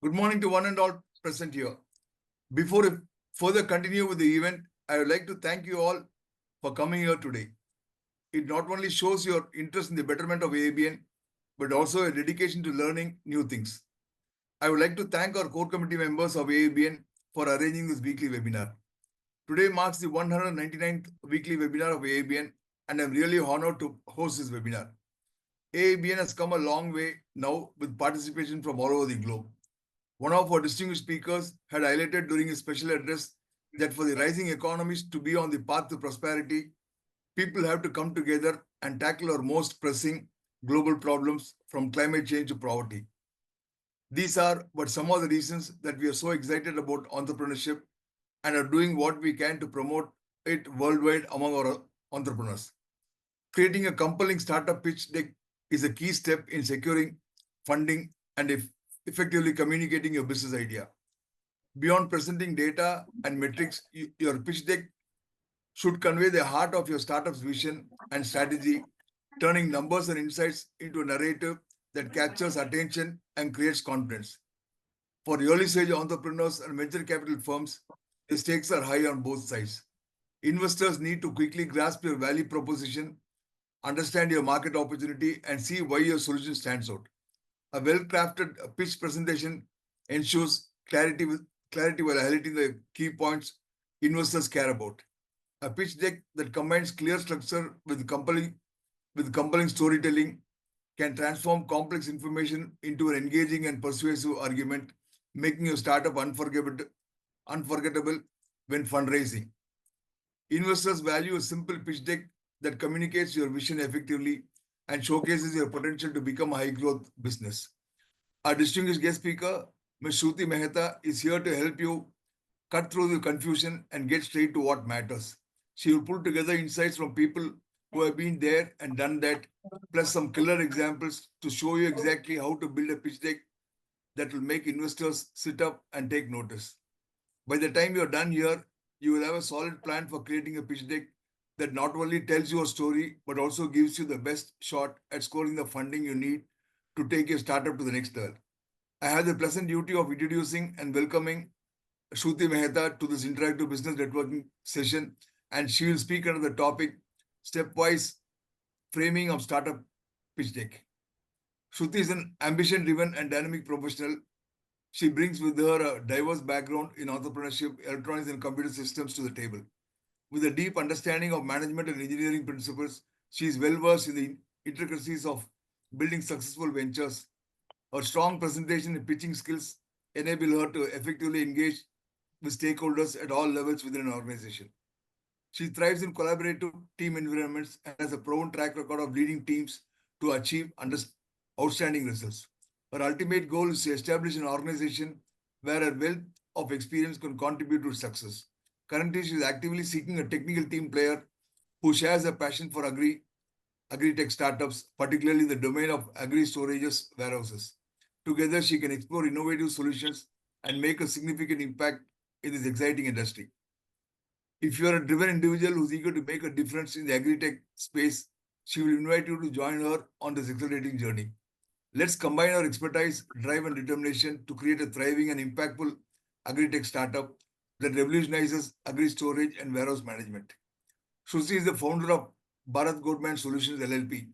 Good morning to one and all present here. Before we further continue with the event, I would like to thank you all for coming here today. It not only shows your interest in the betterment of AABN, but also a dedication to learning new things. I would like to thank our core committee members of AABN for arranging this weekly webinar. Today marks the 199th weekly webinar of AABN, and I'm really honored to host this webinar. AABN has come a long way now with participation from all over the globe. One of our distinguished speakers had highlighted during his special address that for the rising economies to be on the path to prosperity, people have to come together and tackle our most pressing global problems from climate change to poverty. These are but some of the reasons that we are so excited about entrepreneurship and are doing what we can to promote it worldwide among our entrepreneurs. Creating a compelling startup pitch deck is a key step in securing funding and effectively communicating your business idea. Beyond presenting data and metrics, your pitch deck should convey the heart of your startup's vision and strategy, turning numbers and insights into a narrative that captures attention and creates confidence. For early stage entrepreneurs and venture capital firms, the stakes are high on both sides. Investors need to quickly grasp your value proposition, understand your market opportunity, and see why your solution stands out. A well-crafted pitch presentation ensures clarity while highlighting the key points investors care about. A pitch deck that combines clear structure with compelling storytelling can transform complex information into an engaging and persuasive argument, making your startup unforgettable when fundraising. Investors value a simple pitch deck that communicates your vision effectively and showcases your potential to become a high-growth business. Our distinguished guest speaker, Ms. Shruti Mehata, is here to help you cut through the confusion and get straight to what matters. She will pull together insights from people who have been there and done that, plus some killer examples to show you exactly how to build a pitch deck that will make investors sit up and take notice. By the time you're done here, you will have a solid plan for creating a pitch deck that not only tells your story, but also gives you the best shot at scoring the funding you need to take your startup to the next level. I have the pleasant duty of introducing and welcoming Shruti Mehata to this interactive business networking session, and she will speak under the topic Stepwise Framing of Startup Pitch Deck. Shruti is an ambition-driven and dynamic professional. She brings with her a diverse background in entrepreneurship, electronics, and computer systems to the table. With a deep understanding of management and engineering principles, she is well versed in the intricacies of building successful ventures. Her strong presentation and pitching skills enable her to effectively engage with stakeholders at all levels within an organization. She thrives in collaborative team environments and has a proven track record of leading teams to achieve outstanding results. Her ultimate goal is to establish an organization where her wealth of experience can contribute to success. Currently, she is actively seeking a technical team player who shares a passion for agri-tech startups, particularly the domain of agri-storages warehouses. Together, she can explore innovative solutions and make a significant impact in this exciting industry. If you are a driven individual who's eager to make a difference in the agri-tech space, she will invite you to join her on this exciting journey. Let's combine our expertise, drive, and determination to create a thriving and impactful agri-tech startup that revolutionizes agri-storage and warehouse management. Shruti is the founder of Bharat Goldman Solutions LLP.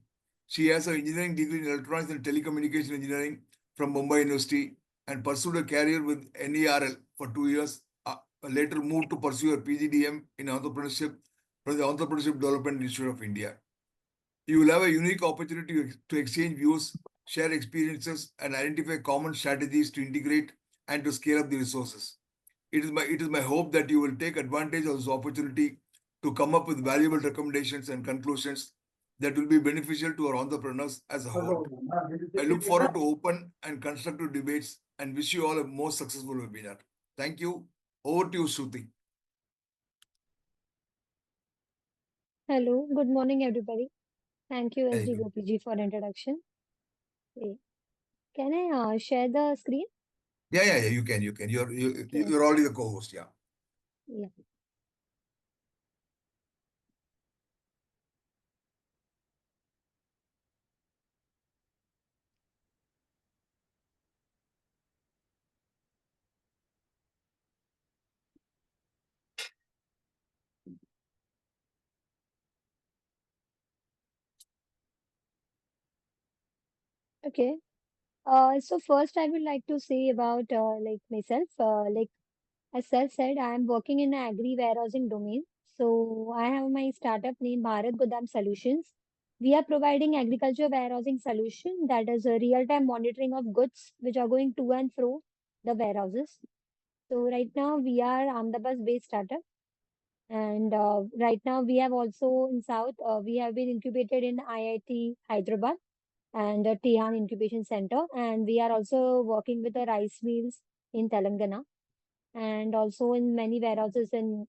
She has an engineering degree in electronics and telecommunication engineering from Mumbai University and pursued a career with NERL for 2 years. Later moved to pursue her PGDM in entrepreneurship from the Entrepreneurship Development Institute of India. You will have a unique opportunity to exchange views, share experiences, and identify common strategies to integrate and to scale up the resources. It is my hope that you will take advantage of this opportunity to come up with valuable recommendations and conclusions that will be beneficial to our entrepreneurs as a whole. I look forward to open and constructive debates and wish you all a most successful webinar. Thank you. Over to you, Shruti. Hello, good morning, everybody. Thank you, Thank SD you. Gopiji, for introduction. Okay. Can I share the screen? Yeah. You can. Okay. You're already the co-host. Yeah. Yeah. Okay. So first I would like to say about like myself. As Sir said, I am working in the agri warehousing domain. So I have my startup named Bharat Godam Solutions. We are providing agriculture warehousing solution that is a real-time monitoring of goods which are going to and fro the warehouses. So right now we are Ahmedabad-based startup, and right now we have also in South we have been incubated in IIT Hyderabad and the Tihan Incubation Center, and we are also working with the rice mills in Telangana and also in many warehouses in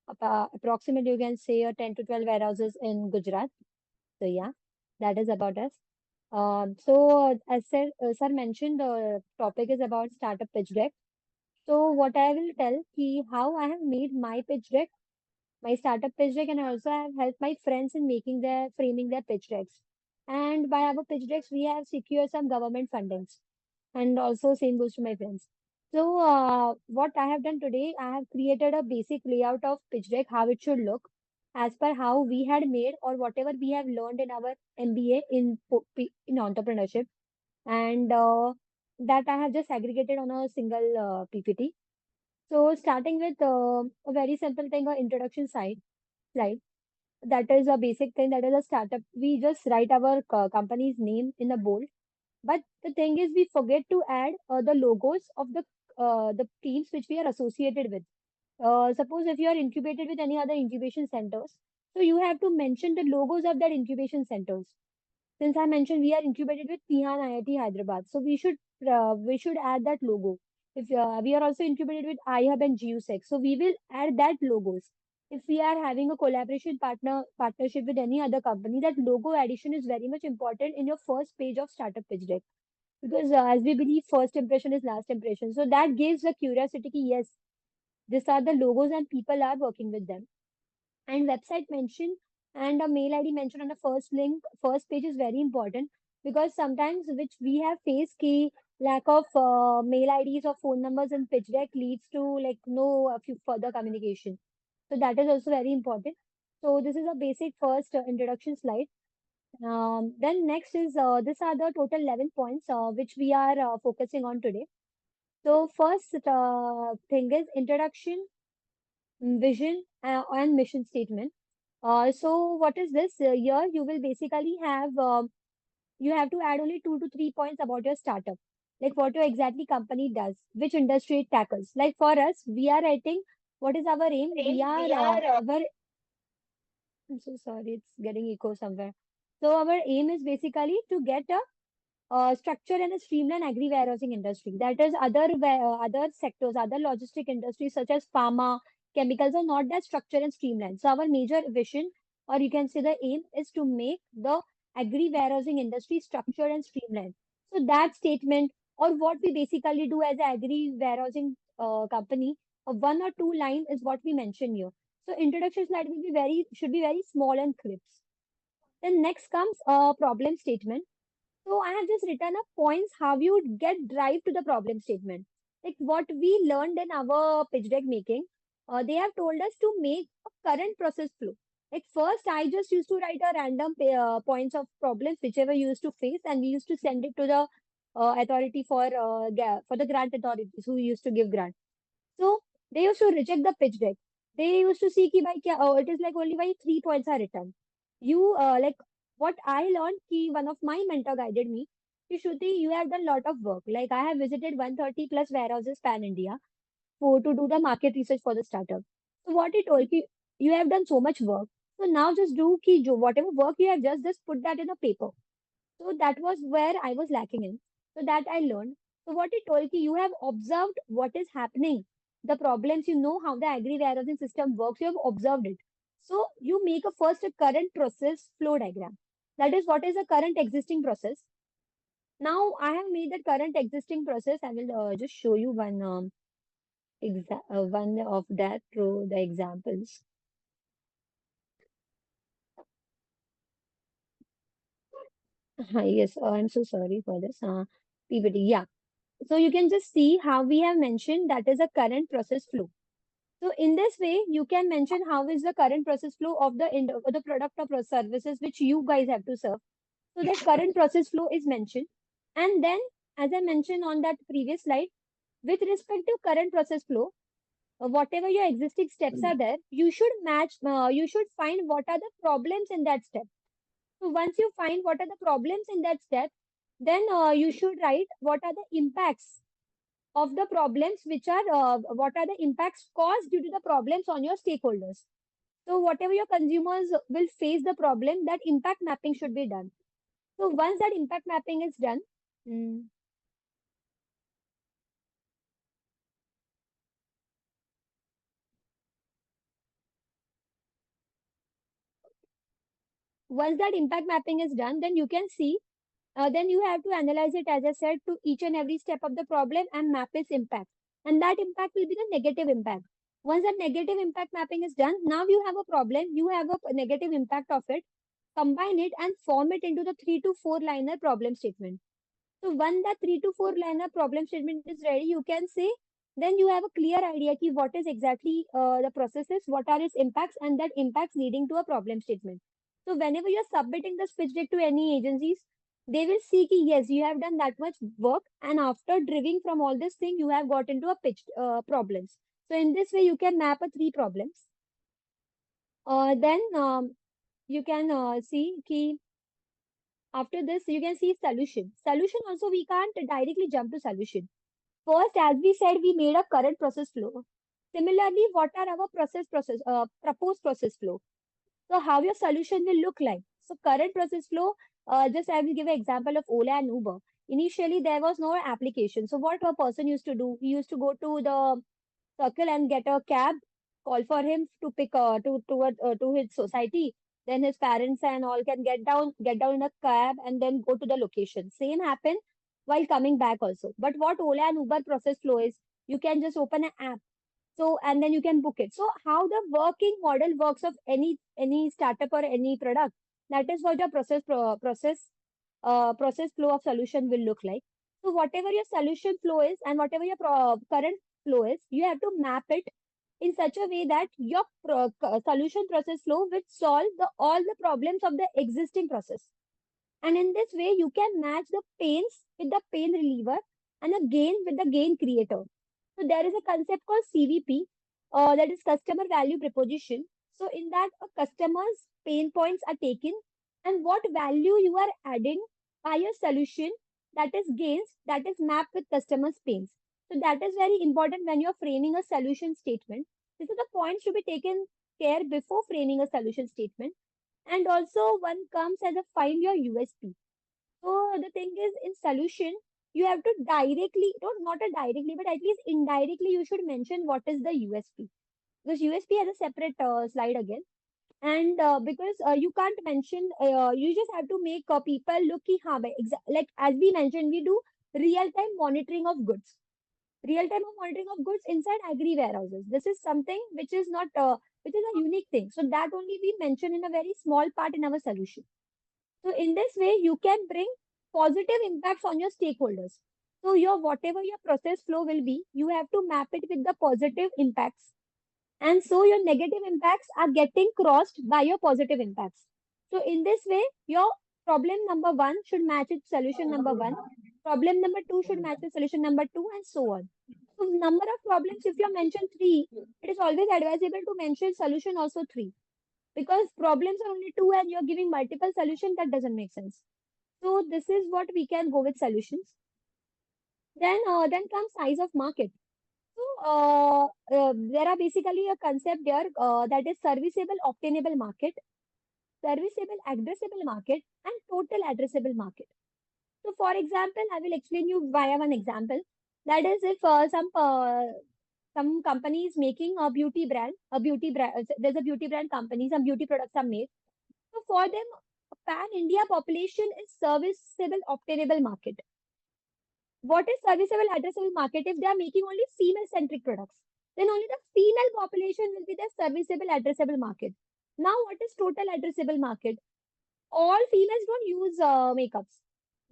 approximately you can say 10 to 12 warehouses in Gujarat. So yeah, that is about us. As sir mentioned, the topic is about startup pitch deck. So what I will tell ki how I have made my pitch deck, my startup pitch deck, and also I have helped my friends in making their framing their pitch decks. And by our pitch decks, we have secured some government fundings, and also same goes to my friends. So what I have done today, I have created a basic layout of pitch deck, how it should look, as per how we had made or whatever we have learned in our MBA in entrepreneurship, and that I have just aggregated on a single PPT. So starting with a very simple thing, a introduction slide. That is a basic thing. That is a startup. We just write our company's name in a bold, but the thing is, we forget to add the logos of the teams which we are associated with. Suppose if you are incubated with any other incubation centers, so you have to mention the logos of that incubation centers. Since I mentioned we are incubated with Tihan IIT Hyderabad, so we should add that logo. If we are also incubated with iHub and GUSEC, so we will add that logos. If we are having a partnership with any other company, that logo addition is very much important in your first page of startup pitch deck, because as we believe first impression is last impression, so that gives the curiosity ki, yes, these are the logos and people are working with them. And website mention and a mail ID mentioned on the first link, first page is very important, because sometimes which we have faced key lack of mail IDs or phone numbers in pitch deck leads to like no few further communication. So that is also very important. So this is a basic first introduction slide. Then next is these are the total 11 points which we are focusing on today. So first thing is introduction, vision, and mission statement. So what is this? Here you will basically have you have to add only 2 to 3 points about your startup, like what your exactly company does, which industry it tackles. Like for us, we are writing what is our aim. We are our I'm so sorry, it's getting echo somewhere. So our aim is basically to get a structure and a streamlined agri warehousing industry. That is, other sectors, other logistic industries such as pharma, chemicals are not that structure and streamlined. So our major vision, or you can say the aim, is to make the agri warehousing industry structured and streamlined. So that statement, or what we basically do as an agri warehousing company, one or two line is what we mention here. So introduction slide will be should be very small and crisp. Then next comes a problem statement. So I have just written up points how you would get drive to the problem statement. Like what we learned in our pitch deck making, they have told us to make a current process flow. Like first, I just used to write a random points of problems whichever you used to face, and we used to send it to the authority for the grant authorities who used to give grant. So they used to reject the pitch deck. They used to see ki bhai kya, it is like only by 3 points are written. You like what I learned ki one of my mentor guided me. Ki Shruti, you have done lot of work. Like I have visited 130 plus warehouses pan India for to do the market research for the startup. So what he told ki you have done so much work. So now just do ki whatever work you have just put that in a paper. So that was where I was lacking in. So that I learned. So what it told you have observed what is happening, the problems, you know how the agri warehousing system works, you have observed it. So you make a current process flow diagram. That is what is a current existing process. Now I have made the current existing process. I will just show you one of that through the examples. Yes, I'm so sorry for this. PPT, yeah. So you can just see how we have mentioned that is a current process flow. So in this way, you can mention how is the current process flow of the product or services which you guys have to serve. So that current process flow is mentioned. And then, as I mentioned on that previous slide, with respect to current process flow, whatever your existing steps are there, you should find what are the problems in that step. So once you find what are the problems in that step, then you should write what are the impacts of the problems, what are the impacts caused due to the problems on your stakeholders. So whatever your consumers will face the problem, that impact mapping should be done. So once that impact mapping is done, mm, once that impact mapping is done, then you can see, then you have to analyze it, as I said, to each and every step of the problem and map its impact. And that impact will be the negative impact. Once that negative impact mapping is done, now you have a problem, you have a negative impact of it, combine it and form it into the 3 to 4 liner problem statement. So when that 3 to 4 liner problem statement is ready, you can say, then you have a clear idea ki what is exactly the processes, what are its impacts, and that impacts leading to a problem statement. So whenever you're submitting this pitch deck to any agencies, they will see ki yes, you have done that much work, and after driving from all this thing, you have got into a pitch problems. So in this way, you can map a 3 problems. Then you can see ki after this, you can see solution. Solution also we can't directly jump to solution. First, as we said, we made a current process flow. Similarly, what are our proposed process flow? So how your solution will look like? So current process flow, just I will give an example of Ola and Uber. Initially, there was no application. So what a person used to do, he used to go to the circle and get a cab, call for him to pick to his society. Then his parents and all can get down in a cab and then go to the location. Same happen while coming back also. But what Ola and Uber process flow is, you can just open an app. So and then you can book it. So how the working model works of any startup or any product, that is what your process flow of solution will look like. So whatever your solution flow is and whatever your current flow is, you have to map it in such a way that your solution process flow will solve all the problems of the existing process. And in this way, you can match the pains with the pain reliever and the gain with the gain creator. So there is a concept called CVP, that is customer value proposition. So in that, a customer's pain points are taken and what value you are adding by your solution, that is gains, that is mapped with customers' pains. So that is very important when you're framing a solution statement. This is the points to be taken care before framing a solution statement. And also one comes as a find your USP. So the thing is, in solution, you have to directly, not a directly, but at least indirectly, you should mention what is the USP. Because USP has a separate slide again. And because you can't mention, you just have to make people look ki, haan, bhai, like as we mentioned, we do real-time monitoring of goods. Real-time monitoring of goods inside agri warehouses. This is something which is not, which is a unique thing. So that only we mention in a very small part in our solution. So in this way, you can bring positive impacts on your stakeholders. So your whatever your process flow will be, you have to map it with the positive impacts. And so your negative impacts are getting crossed by your positive impacts. So in this way, your problem number one should match its solution number one. Problem number two should match the solution number two, and so on. So number of problems, if you mention three, it is always advisable to mention solution also three, because problems are only two and you're giving multiple solutions, that doesn't make sense. So this is what we can go with solutions. Then comes size of market. So there are basically a concept there, that is serviceable obtainable market, serviceable addressable market, and total addressable market. So for example, I will explain you via one example. That is, if some company is making a beauty brand, there's a beauty brand company, some beauty products are made. So for them, pan-India population is serviceable obtainable market. What is serviceable addressable market? If they are making only female-centric products, then only the female population will be the serviceable addressable market. Now, what is total addressable market? All females don't use makeups.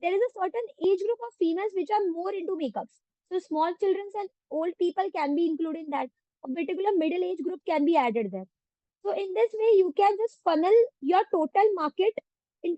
There is a certain age group of females which are more into makeups. So small children and old people can be included in that. A particular middle age group can be added there. So in this way, you can just funnel your total market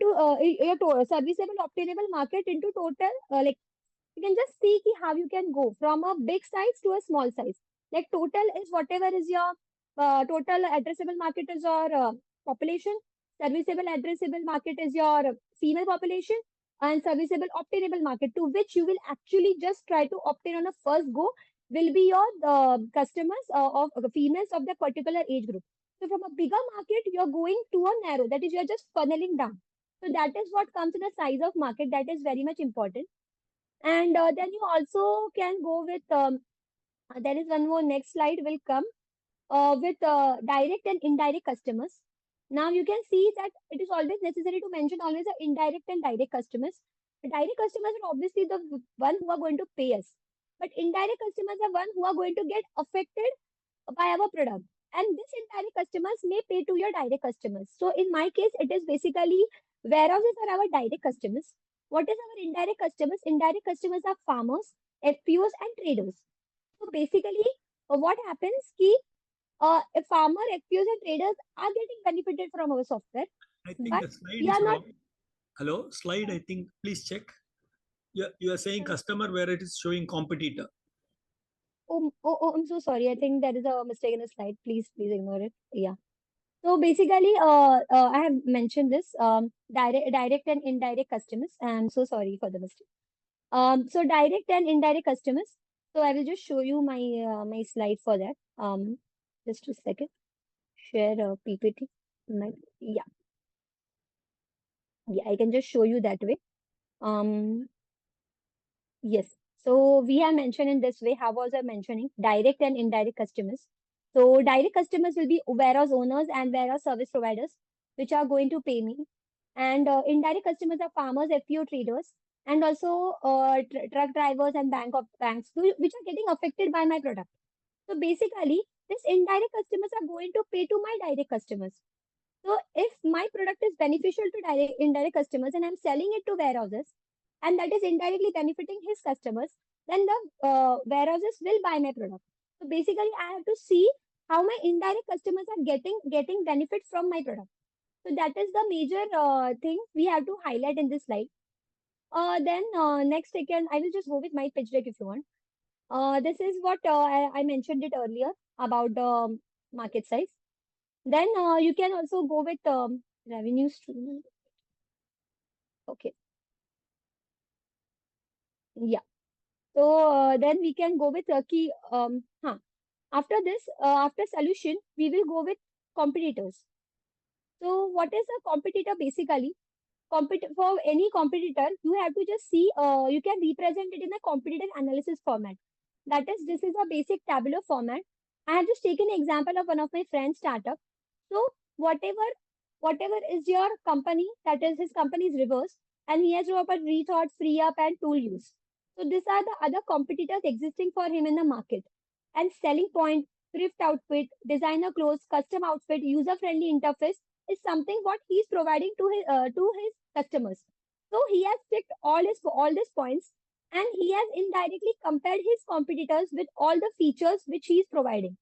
your serviceable obtainable market into total you can just see ki how you can go from a big size to a small size. Like total is whatever is your total addressable market is your population. Serviceable addressable market is your female population, and serviceable obtainable market to which you will actually just try to obtain on a first go will be your customers of females of that particular age group. So from a bigger market, you're going to a narrow. That is, you're just funneling down. So that is what comes in the size of market. That is very much important. And then you also can go with, there is one more next slide will come with direct and indirect customers. Now you can see that it is always necessary to mention always the indirect and direct customers. The direct customers are obviously the one who are going to pay us. But indirect customers are one who are going to get affected by our product. And this indirect customers may pay to your direct customers. So in my case, it is basically warehouses are our direct customers. What is our indirect customers? Indirect customers are farmers, FPOs, and traders. So basically, what happens ki a farmer, FPOs, and traders are getting benefited from our software, I think but the slide we is are not. wrong. Hello, slide. I think please check. You are saying customer where it is showing competitor. I'm so sorry. I think there is a mistake in the slide. Please ignore it. Yeah. So basically, I have mentioned this direct and indirect customers. I'm so sorry for the mistake. So direct and indirect customers. So I will just show you my slide for that. Just a second. Share PPT. Yeah, yeah. I can just show you that way. Um, Yes. So we have mentioned in this way, how was I mentioning? Direct and indirect customers. So direct customers will be warehouse owners and warehouse service providers, which are going to pay me. And indirect customers are farmers, FPO traders, and also truck drivers and banks, which are getting affected by my product. So basically, this indirect customers are going to pay to my direct customers. So if my product is beneficial to indirect customers and I'm selling it to warehouses, and that is indirectly benefiting his customers, then the warehouses will buy my product. So basically, I have to see how my indirect customers are getting benefit from my product. So that is the major thing we have to highlight in this slide. Then next again, I will just go with my pitch deck if you want. This is what I mentioned it earlier about the market size. Then you can also go with revenue stream. Okay. Yeah. So then we can go with key. After this, after solution, we will go with competitors. So what is a competitor basically? For any competitor, you have to just see, you can represent it in a competitor analysis format. That is, this is a basic tabular format. I have just taken an example of one of my friend's startup. So whatever is your company, that is his company is reverse, and he has to open rethought, free up, and tool use. So these are the other competitors existing for him in the market. And selling point, thrift outfit, designer clothes, custom outfit, user-friendly interface is something what he's providing to his customers. So he has ticked all these points, and he has indirectly compared his competitors with all the features which he is providing.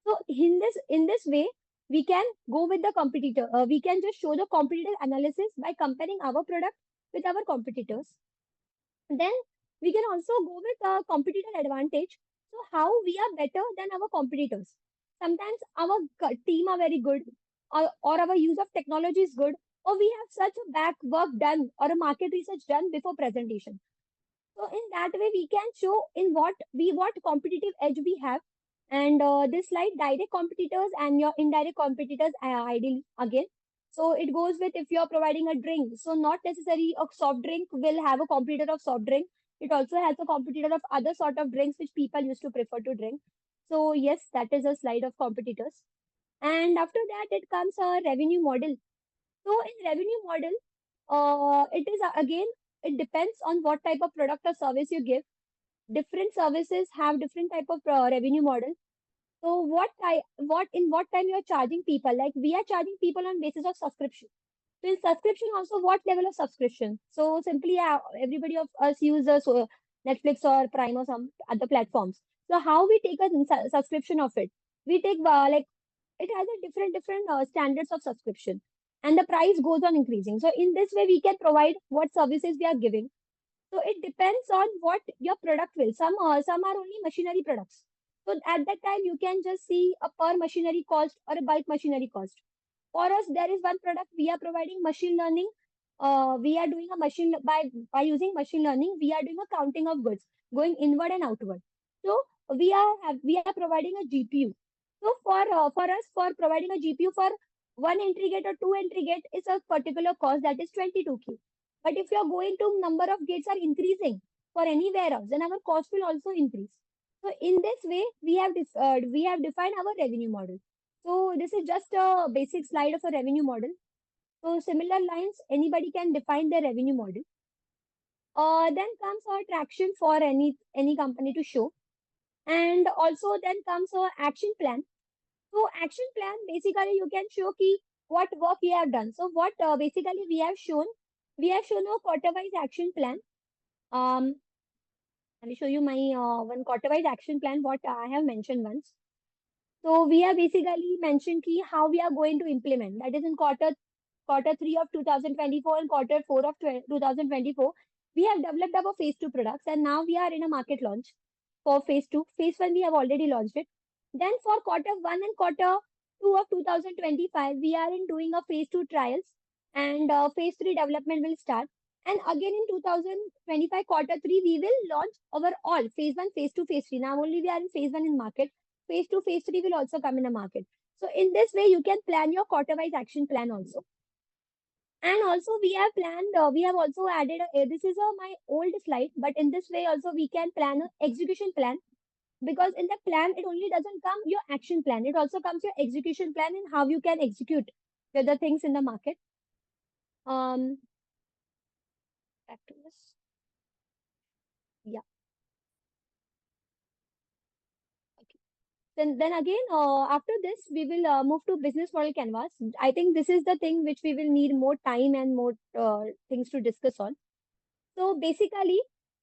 So in this way, we can go with the competitor. We can just show the competitor analysis by comparing our product with our competitors. Then we can also go with a competitor advantage. So how we are better than our competitors. Sometimes our team are very good, or our use of technology is good, or we have such a back work done or a market research done before presentation. So in that way, we can show in what competitive edge we have. And this slide, direct competitors and your indirect competitors, ideally again. So it goes with if you are providing a drink. So not necessarily a soft drink will have a competitor of soft drink. It also has a competitor of other sort of drinks which people used to prefer to drink. So yes, that is a slide of competitors. And after that, it comes a revenue model. So in revenue model, it is again, it depends on what type of product or service you give. Different services have different type of revenue model. So what time you are charging people? Like we are charging people on basis of subscription. So in subscription also, what level of subscription? So simply everybody of us use Netflix or Prime or some other platforms. So how we take a subscription of it? We take like it has a different standards of subscription. and the price goes on increasing. So in this way, we can provide what services we are giving. So it depends on what your product will. Some are only machinery products. So at that time, you can just see a per machinery cost or a bulk machinery cost. For us, there is one product we are providing machine learning. We are doing a machine by using machine learning. We are doing a counting of goods going inward and outward. So we are providing a GPU. So for us, for providing a GPU for one entry gate or two entry gate is a particular cost that is 22K. But if you are going to number of gates are increasing for any warehouse, then our cost will also increase. So in this way, we have defined our revenue model. So this is just a basic slide of a revenue model. So similar lines, anybody can define their revenue model. Then comes our traction for any company to show, and also then comes our action plan. So action plan basically you can show key what work we have done. So what basically we have shown a quarter-wise action plan. Um, let me show you my one quarter-wise action plan. What I have mentioned once. So we have basically mentioned key how we are going to implement. That is in quarter 3 of 2024 and quarter 4 of 2024. We have developed our phase 2 products and now we are in a market launch for phase 2. Phase 1 we have already launched it. Then for quarter 1 and quarter 2 of 2025, we are in doing a phase 2 trials and phase 3 development will start. And again in 2025 quarter 3, we will launch our all phase 1, phase 2, phase 3. Now only we are in phase 1 in market. Phase 2, phase 3 will also come in the market. So in this way, you can plan your quarter-wise action plan also. And also we have planned, we have also added, this is my old slide, but in this way also we can plan an execution plan, because in the plan, it only doesn't come your action plan. It also comes your execution plan and how you can execute the other things in the market. Um, Back to this. Yeah. Okay. Then again, after this, we will move to business model canvas. I think this is the thing which we will need more time and more things to discuss on. So basically,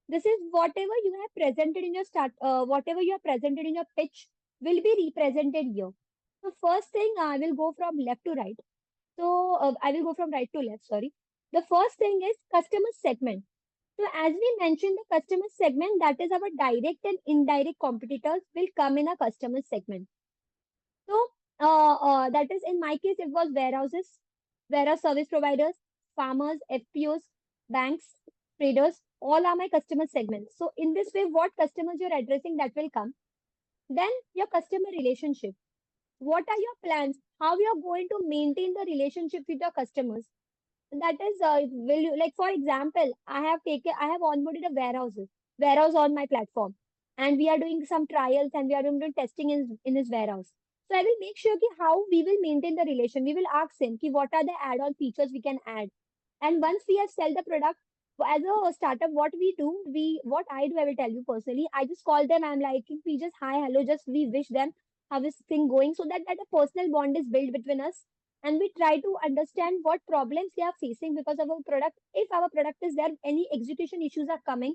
this is whatever you have presented in your whatever you have presented in your pitch will be represented here. So first thing, I will go from left to right. So I will go from right to left, sorry. The first thing is customer segment. So as we mentioned, the customer segment, that is our direct and indirect competitors will come in a customer segment. So that is in my case, it was warehouses, warehouse service providers, farmers, FPOs, banks, traders, all are my customer segments. So in this way, what customers you're addressing, that will come. Then your customer relationship. What are your plans? How you are going to maintain the relationship with your customers? That is, will you, like for example, I have onboarded a warehouse on my platform, and we are doing some trials and we are doing testing in his warehouse. So I will make sure ki how we will maintain the relation. We will ask him ki what are the add-on features we can add, and once we have sell the product as a startup, what I do, I will tell you personally. I just call them. I'm like, we just hi, hello, just we wish them how is thing going, so that a personal bond is built between us, and we try to understand what problems they are facing because of our product. If our product is there, any execution issues are coming.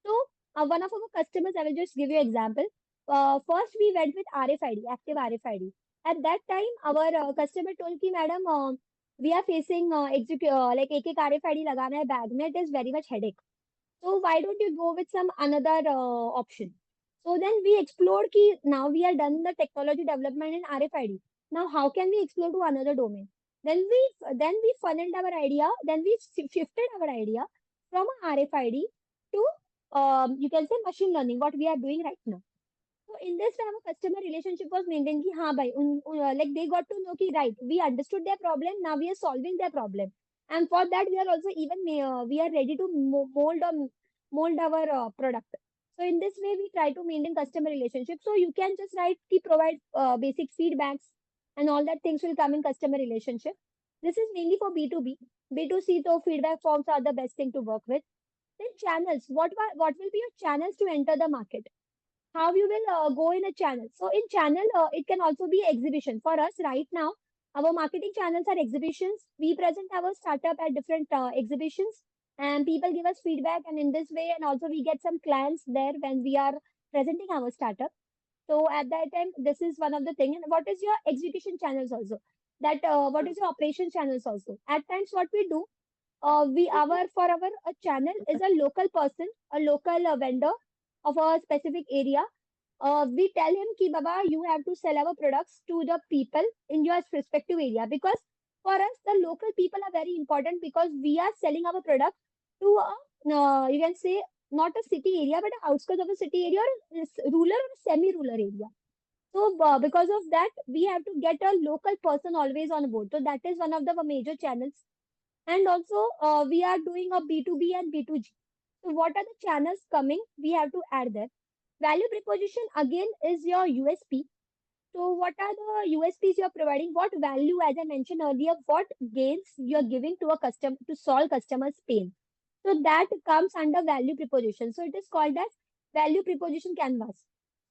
So one of our customers, I will just give you example. First, we went with RFID, active RFID. At that time, our customer told ki, madam, we are facing like एक RFID लगाना है bag में, it is very much headache. So why don't you go with some another option? So then we explored ki now we are done the technology development in RFID. Now how can we explore to another domain? Then we funneled our idea. Then we shifted our idea from a RFID to you can say machine learning. What we are doing right now. So in this way, our customer relationship was maintained. Ki, हाँ भाई, like they got to know ki right, we understood their problem. Now we are solving their problem, and for that we are also even we are ready to mold our product. So in this way, we try to maintain customer relationship. So you can just write ki provide basic feedbacks, and all that things will come in customer relationship. This is mainly for B2B. B2C, so feedback forms are the best thing to work with. Then channels. What will be your channels to enter the market? How you will go in a channel. So in channel, it can also be exhibition. For us right now, our marketing channels are exhibitions. We present our startup at different exhibitions, and people give us feedback. And in this way, and also we get some clients there when we are presenting our startup. So at that time, this is one of the thing. And what is your execution channels also? that what is your operation channels also. At times, what we do, we our for our a channel is a local person, a local vendor of a specific area. We tell him ki baba, you have to sell our products to the people in your respective area, because for us the local people are very important, because we are selling our product to a you can say not a city area but a outskirts of a city area, or a rural or semi-rural area. So because of that, we have to get a local person always on board. So that is one of the major channels. And also, we are doing a B2B and B2G. So what are the channels coming? We have to add that. Value proposition again is your USP. So what are the USPs you're providing? What value, as I mentioned earlier, what gains you're giving to a customer to solve customer's pain? So that comes under value proposition. So it is called as value proposition canvas.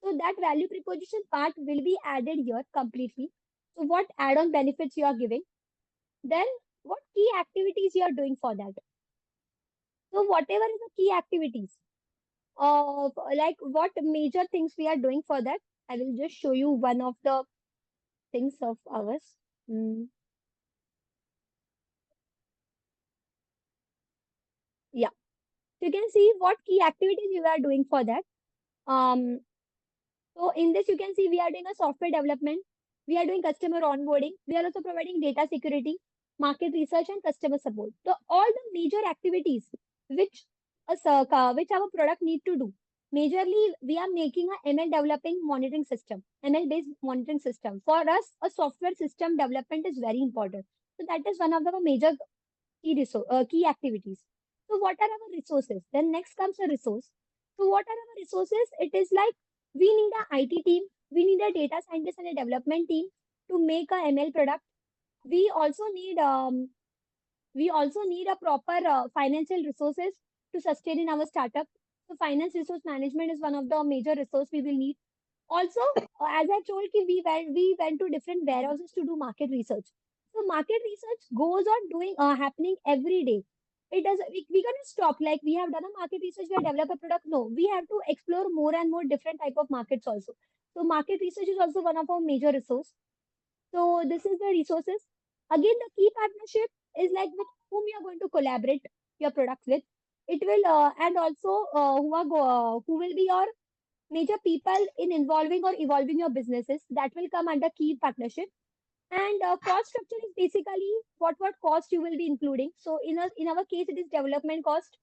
So that value proposition part will be added here completely. So what add-on benefits you are giving? Then what key activities you are doing for that? So whatever is the key activities, like what major things we are doing for that, I will just show you one of the things of ours. Mm, yeah, so you can see what key activities you are doing for that. Um, so in this, you can see we are doing a software development, we are doing customer onboarding, we are also providing data security, market research, and customer support. So all the major activities which which our product need to do. Majorly, we are making a ML developing monitoring system, ML based monitoring system. For us, a software system development is very important. So that is one of the major key activities. So what are our resources? Then next comes a resource. So what are our resources? It is like we need a IT team, we need a data scientist and a development team to make a ML product. We also need a proper financial resources to sustain in our startup. So finance resource management is one of the major resource we will need. Also, as I told you, we went to different warehouses to do market research. So market research goes on doing happening every day. It does we cannot stop like we have done a market research, we have developed a product. No, we have to explore more and more different type of markets also. So market research is also one of our major resource. So this is the resources. Again, the key partnership is like with whom you are going to collaborate your product with. It will and also who will be your major people in involving or evolving your businesses. That will come under key partnership. And cost structure is basically what cost you will be including. So in our case, it is development cost,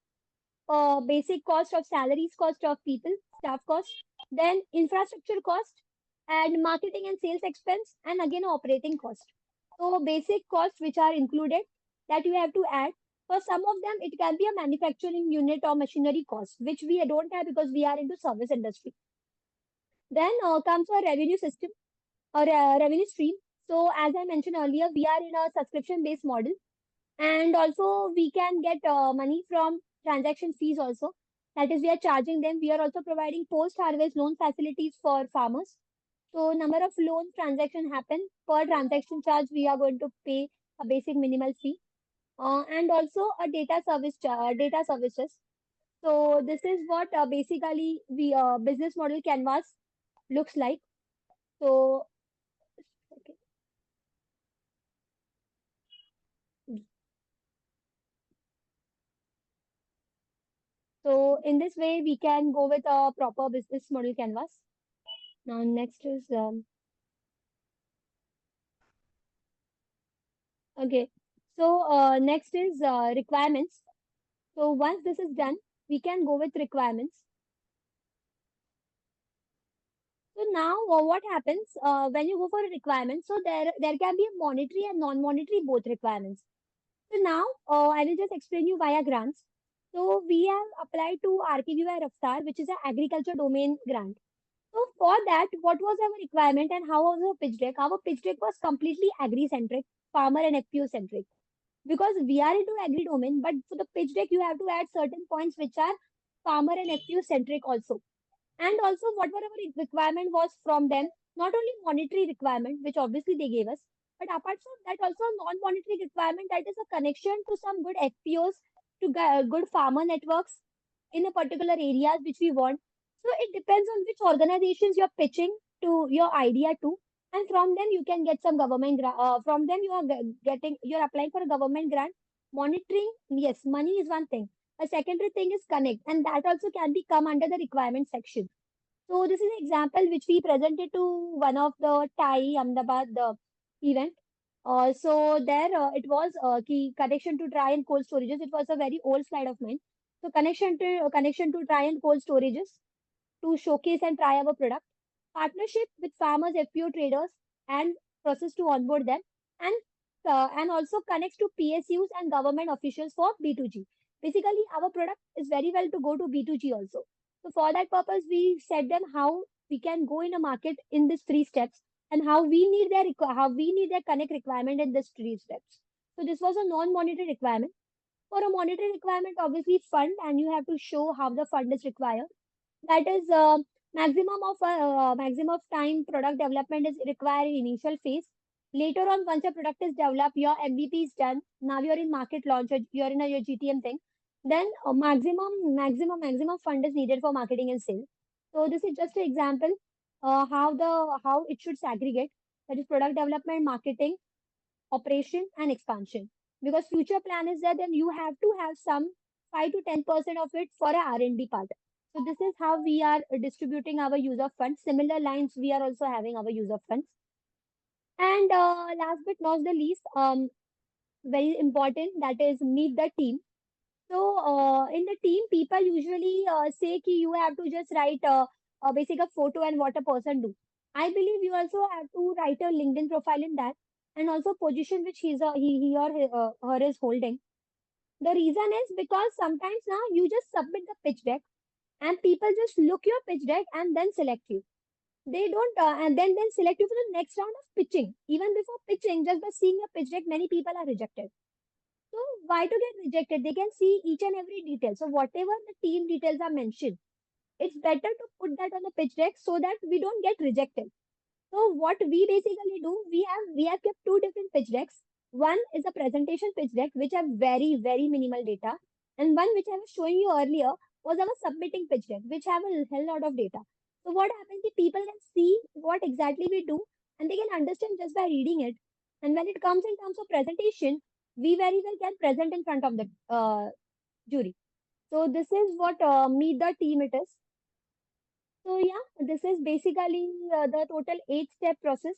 basic cost of salaries, cost of people, staff cost, then infrastructure cost, and marketing and sales expense, and again operating cost. So basic costs which are included that you have to add. For some of them, it can be a manufacturing unit or machinery cost, which we don't have because we are into service industry. Then comes our revenue system or revenue stream. So as I mentioned earlier, we are in a subscription based model, and also we can get money from transaction fees also. That is, we are charging them. We are also providing post harvest loan facilities for farmers. So number of loan transaction happen per transaction charge, we are going to pay a basic minimal fee, and also a data services. So this is what basically the business model canvas looks like. So okay. So in this way, we can go with a proper business model canvas. Now next is okay. So next is requirements. So once this is done, we can go with requirements. So now what happens when you go for a requirement? So there can be a monetary and non-monetary both requirements. So now I will just explain you via grants. So we have applied to RKVY Raftar, which is an agriculture domain grant. So for that, what was our requirement and how was our pitch deck? Our pitch deck was completely agri-centric, farmer and FPO-centric. Because we are into agri domain, but for the pitch deck, you have to add certain points which are farmer and FPO-centric also. And also, whatever our requirement was from them, not only monetary requirement, which obviously they gave us, but apart from that, also non-monetary requirement that is a connection to some good FPOs, to good farmer networks in a particular areas which we want. So it depends on which organizations you're pitching to your idea to. and from them you can get some government grant. From them you are getting, you're applying for a government grant. Monitoring, yes, money is one thing. A secondary thing is connect, and that also can be come under the requirement section. So this is an example which we presented to one of the Thai Ahmedabad event. So there it was key connection to dry and cold storages. It was a very old slide of mine. So connection to dry and cold storages to showcase and try our product, partnership with farmers, FPO traders, and process to onboard them, and also connects to PSUs and government officials for B2G. Basically, our product is very well to go to B2G also. So for that purpose, we said them how we can go in a market in these three steps and how we need their connect requirement in these three steps. So this was a non-monetary requirement. For a monetary requirement, obviously fund, and you have to show how the fund is required. That is maximum of time product development is required in initial phase. Later on, once your product is developed, your MVP is done. Now you're in market launch, or you're in your GTM thing. Then maximum fund is needed for marketing and sales. So this is just an example how it should segregate. That is product development, marketing, operation, and expansion. Because future plan is that then you have to have some 5 to 10% of it for a R&D part. So this is how we are distributing our use of funds. Similar lines, we are also having our use of funds. And last but not the least, very important, that is meet the team. So in the team, people usually say ki you have to just write a basic a photo and what a person do. I believe you also have to write a LinkedIn profile in that, and also position which he or her is holding. The reason is because sometimes now you just submit the pitch deck and people just look your pitch deck and then select you. They don't and then select you for the next round of pitching. Even before pitching, just by seeing your pitch deck, many people are rejected. So why to get rejected? They can see each and every detail. So whatever the team details are mentioned, it's better to put that on the pitch deck so that we don't get rejected. So what we basically do, we have kept two different pitch decks. One is a presentation pitch deck, which have very minimal data, and one which I was showing you earlier was our submitting pitch deck, which have a hell lot of data. So what happens is people can see what exactly we do, and they can understand just by reading it. And when it comes in terms of presentation, we very well can present in front of the jury. So this is what meet the team it is. So yeah, this is basically the total 8-step process.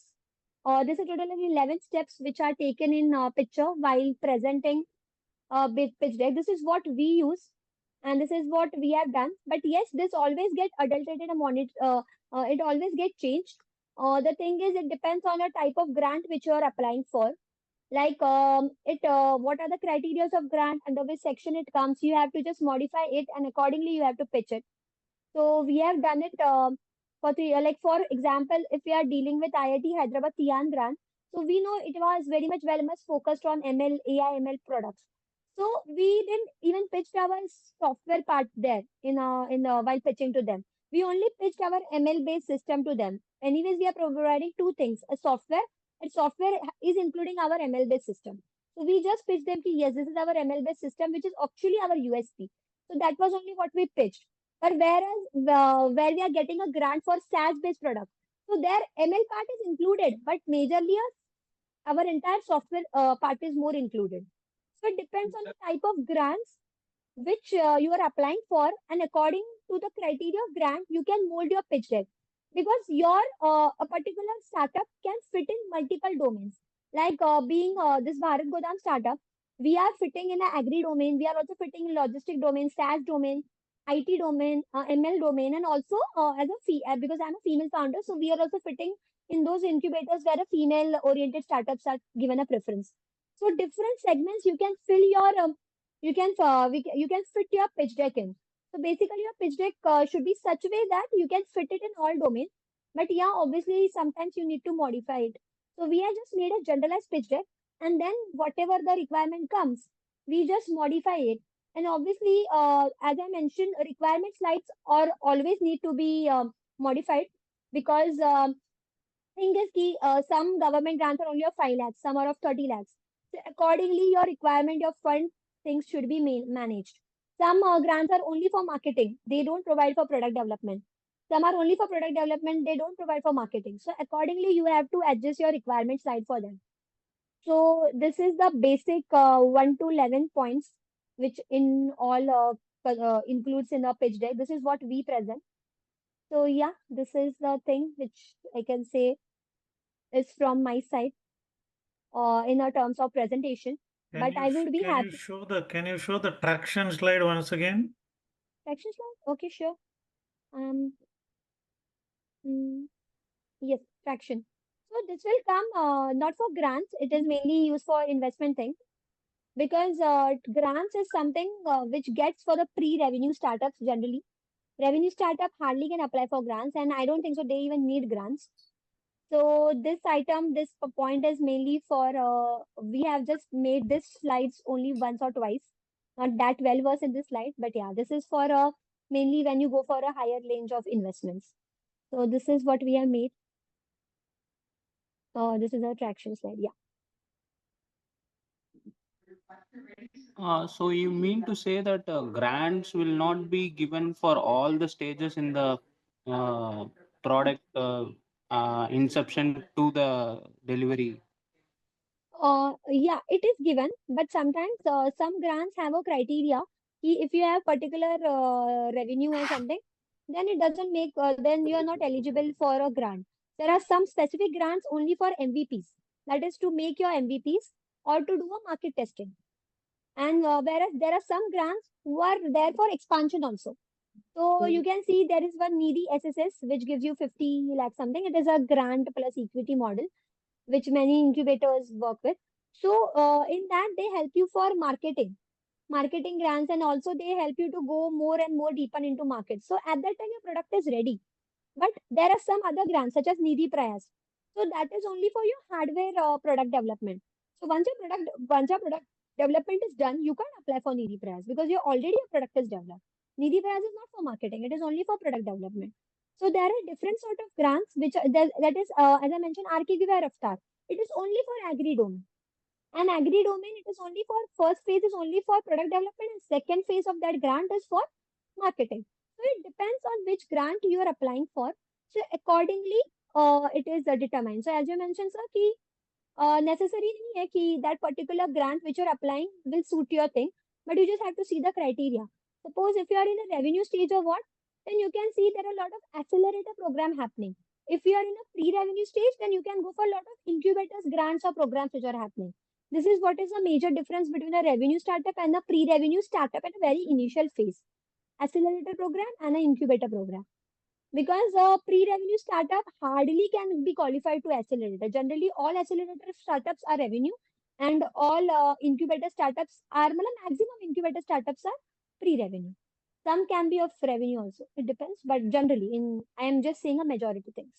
This is total of 11 steps which are taken in picture while presenting big pitch deck. This is what we use, and this is what we have done. But yes, this always get adulterated and it always get changed. The thing is, it depends on the type of grant which you are applying for. Like what are the criteria of grant, under which section it comes. You have to just modify it, and accordingly you have to pitch it. So we have done it for like for example, if we are dealing with IIT Hyderabad Tian grant, so we know it was very much well much focused on ML, AI, ML products. So we didn't even pitch our software part there in while pitching to them. We only pitched our ML based system to them. Anyways, we are providing two things: a software, and software is including our ML based system. So we just pitched them ki yes, this is our ML based system, which is actually our USP. So that was only what we pitched. But whereas where we are getting a grant for SaaS-based product, so their ML part is included, but majorly our entire software part is more included. So it depends on the type of grants which you are applying for, and according to the criteria of grant, you can mold your pitch deck, because your a particular startup can fit in multiple domains. Like being this Bharat Godam startup, we are fitting in an agri domain, we are also fitting in logistic domain, SaaS domain, IT domain, ML domain, and also because I'm a female founder, so we are also fitting in those incubators where a female oriented startups are given a preference. So different segments you can fill your you can fit your pitch deck in. So basically, your pitch deck should be such a way that you can fit it in all domains. But yeah, obviously, sometimes you need to modify it. So we have just made a generalized pitch deck, and then whatever the requirement comes, we just modify it. And obviously, as I mentioned, requirement slides are always need to be modified, because thing is ki, some government grants are only of 5 lakhs, some are of 30 lakhs. So accordingly, your requirement, your fund things should be managed. Some grants are only for marketing. They don't provide for product development. Some are only for product development, they don't provide for marketing. So accordingly, you have to adjust your requirement slide for them. So this is the basic 1 to 11 points, which in all includes in a pitch deck. This is what we present. So yeah, this is the thing which I can say is from my side in a terms of presentation. But I would be happy. Can you show the traction slide once again? Action slide? Okay, sure. Um, mm, yes, traction. So this will come not for grants. It is mainly used for investment thing because grants is something which gets for the pre-revenue startups generally. Revenue startup hardly can apply for grants, and I don't think so. They even need grants. So this item, this point is mainly for, we have just made this slides only once or twice. Not that well versed in this slide, but yeah, this is for mainly when you go for a higher range of investments. So this is what we have made. This is a traction slide. Yeah. So you mean to say that grants will not be given for all the stages in the uh, product inception to the delivery? Yeah, it is given, but sometimes some grants have a criteria. If you have particular revenue or something, then it doesn't make, then you are not eligible for a grant. There are some specific grants only for MVPs, that is to make your MVPs or to do a market testing. And whereas there are some grants who are there for expansion also. So you can see there is one needy SSS which gives you 50 lakh something. It is a grant plus equity model which many incubators work with. So in that they help you for marketing grants, and also they help you to go more and more deeper into markets. So at that time your product is ready. But there are some other grants such as Nidhi Prayas. So that is only for your hardware product development. So once your product development is done, you can't apply for Nidhi Prayas because your already your product is developed. Nidhi Prayas is not for marketing; it is only for product development. So there are different sort of grants which that is as I mentioned, RKQ Raftar. It is only for agri domain. And agri domain, it is only for first phase is only for product development, and second phase of that grant is for marketing. So it depends on which grant you are applying for. So accordingly, it is determined. So as you mentioned, sir, कि necessary नहीं है कि that particular grant which you're applying will suit your thing, but you just have to see the criteria. Suppose if you are in a revenue stage or what, then you can see there are a lot of accelerator program happening. If you are in a pre-revenue stage, then you can go for a lot of incubators, grants or programs which are happening. This is what is the major difference between a revenue startup and a pre-revenue startup at a very initial phase. Accelerator program and an incubator program. Because a pre-revenue startup hardly can be qualified to accelerator. Generally, all accelerator startups are revenue, and all incubator startups are, maximum incubator startups are pre-revenue. Some can be of revenue also. It depends, but generally, I am just saying a majority things.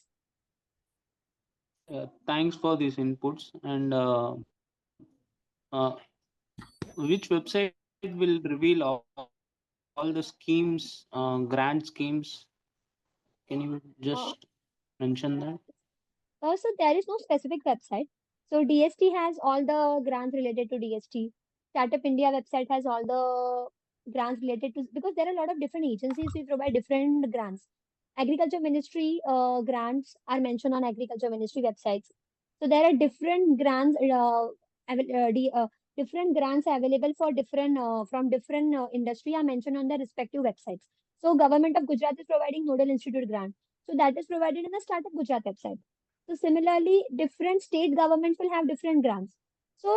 Thanks for these inputs. And which website will reveal all the schemes, grant schemes? Can you just Uh, mention that? So there is no specific website. So DST has all the grants related to DST. Startup India website has all the grants related to, because there are a lot of different agencies who provide different grants. Agriculture Ministry grants are mentioned on Agriculture Ministry websites. So there are different grants, different grants available for different from different industry are mentioned on the respective websites. So Government of Gujarat is providing Nodal Institute grant. So that is provided in the Startup Gujarat website. So similarly, different state governments will have different grants. So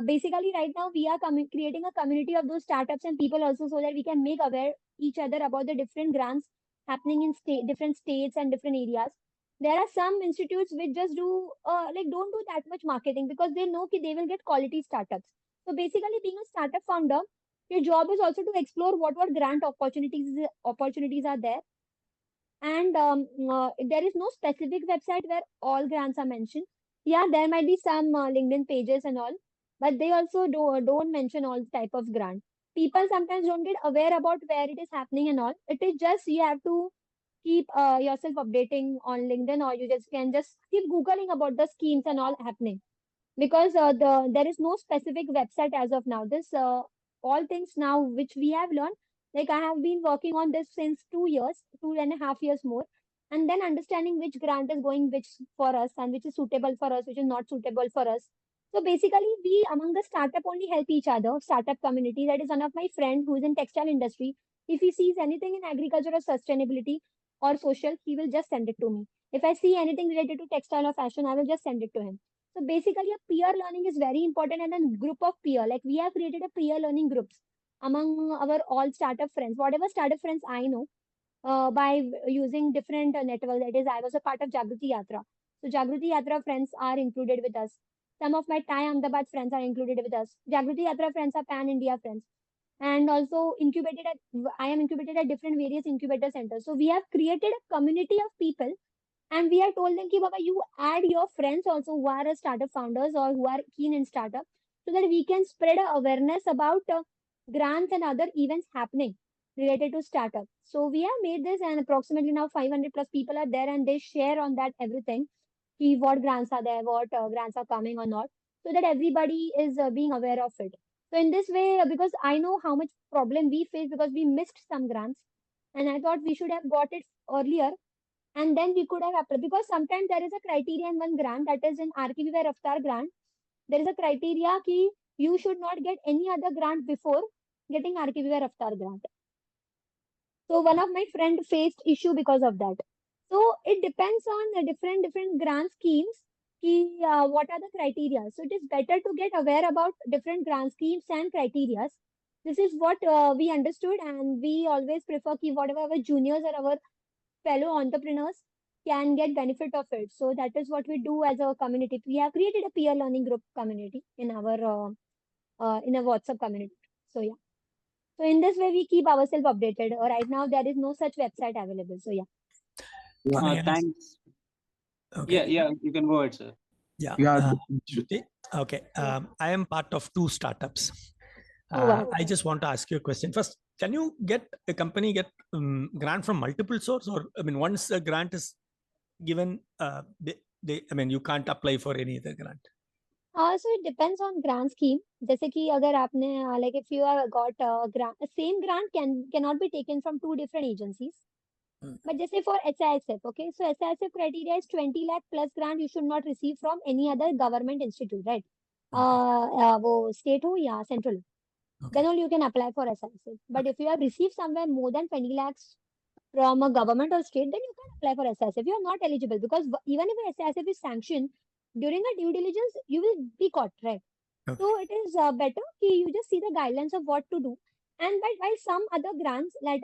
basically, right now we are creating a community of those startups and people also, so that we can make aware each other about the different grants happening in different states and different areas. There are some institutes which just do don't do that much marketing because they know that they will get quality startups. So basically, being a startup founder, your job is also to explore what grant opportunities are there. And there is no specific website where all grants are mentioned. Yeah, there might be some LinkedIn pages and all, but they also don't mention all type of grant. People sometimes don't get aware about where it is happening and all. It is just you have to keep yourself updating on LinkedIn, or you just can just keep googling about the schemes and all happening, because there is no specific website as of now. This all things now which we have learned, Like I have been working on this since 2 years, 2.5 years more, and then understanding which grant is going which for us and which is suitable for us, which is not suitable for us. So basically, we among the startup only help each other, startup community. That is one of my friend who is in textile industry. If he sees anything in agriculture or sustainability or social, he will just send it to me. If I see anything related to textile or fashion, I will just send it to him. So basically, a peer learning is very important, and a group of peer. Like we have created a peer learning groups among our all startup friends. Whatever startup friends I know, by using different networks. That is, I was a part of Jagriti Yatra. So Jagriti Yatra friends are included with us. Some of my Thai Ahmedabad friends are included with us. Jagriti Yatra friends are Pan India friends. And also incubated at, I am incubated at different various incubator centers. So we have created a community of people, and we are told them ki Baba, you add your friends also who are startup founders or who are keen in startup, so that we can spread a awareness about grants and other events happening related to startup. So we have made this, and approximately now 500 plus people are there, and they share on that everything. Ki what grants are there, what grants are coming or not, so that everybody is being aware of it. So in this way, because I know how much problem we face because we missed some grants, and I thought we should have got it earlier, and then we could have applied, because sometimes there is a criteria in one grant, that is in RKB by Raftar grant. There is a criteria ki you should not get any other grant before getting RKB by Raftar grant. So one of my friend faced issue because of that. So it depends on the different grant schemes. Ki, what are the criteria? So it is better to get aware about different grant schemes and criteria. This is what we understood, and we always prefer ki whatever our juniors or our fellow entrepreneurs can get benefit of it. So that is what we do as a community. We have created a peer learning group community in a WhatsApp community. So yeah. So in this way, we keep ourselves updated. Right now, there is no such website available. So yeah. Yeah, Thanks. Okay. Yeah, you can go ahead, sir. Yeah. yeah, Shruti? Okay. I am part of 2 startups. Oh wow. I just want to ask you a question. First, can you get a company get grant from multiple source, or I mean, once a grant is given, I mean, you can't apply for any other grant. So it depends on grant scheme. जैसे कि अगर आपने like if you have got grant, same grant cannot be taken from two different agencies. But just say for SISF, okay? So SISF criteria is 20 lakh plus grant you should not receive from any other government institute, right? वो state हो या central हो. Then only you can apply for SISF. But if you have received somewhere more than 20 lakhs from a government or state, then you can apply for SISF. You are not eligible, because even if SISF is sanctioned, during a due diligence, you will be caught, right? Okay. So it is better कि you just see the guidelines of what to do. And while some other grants, like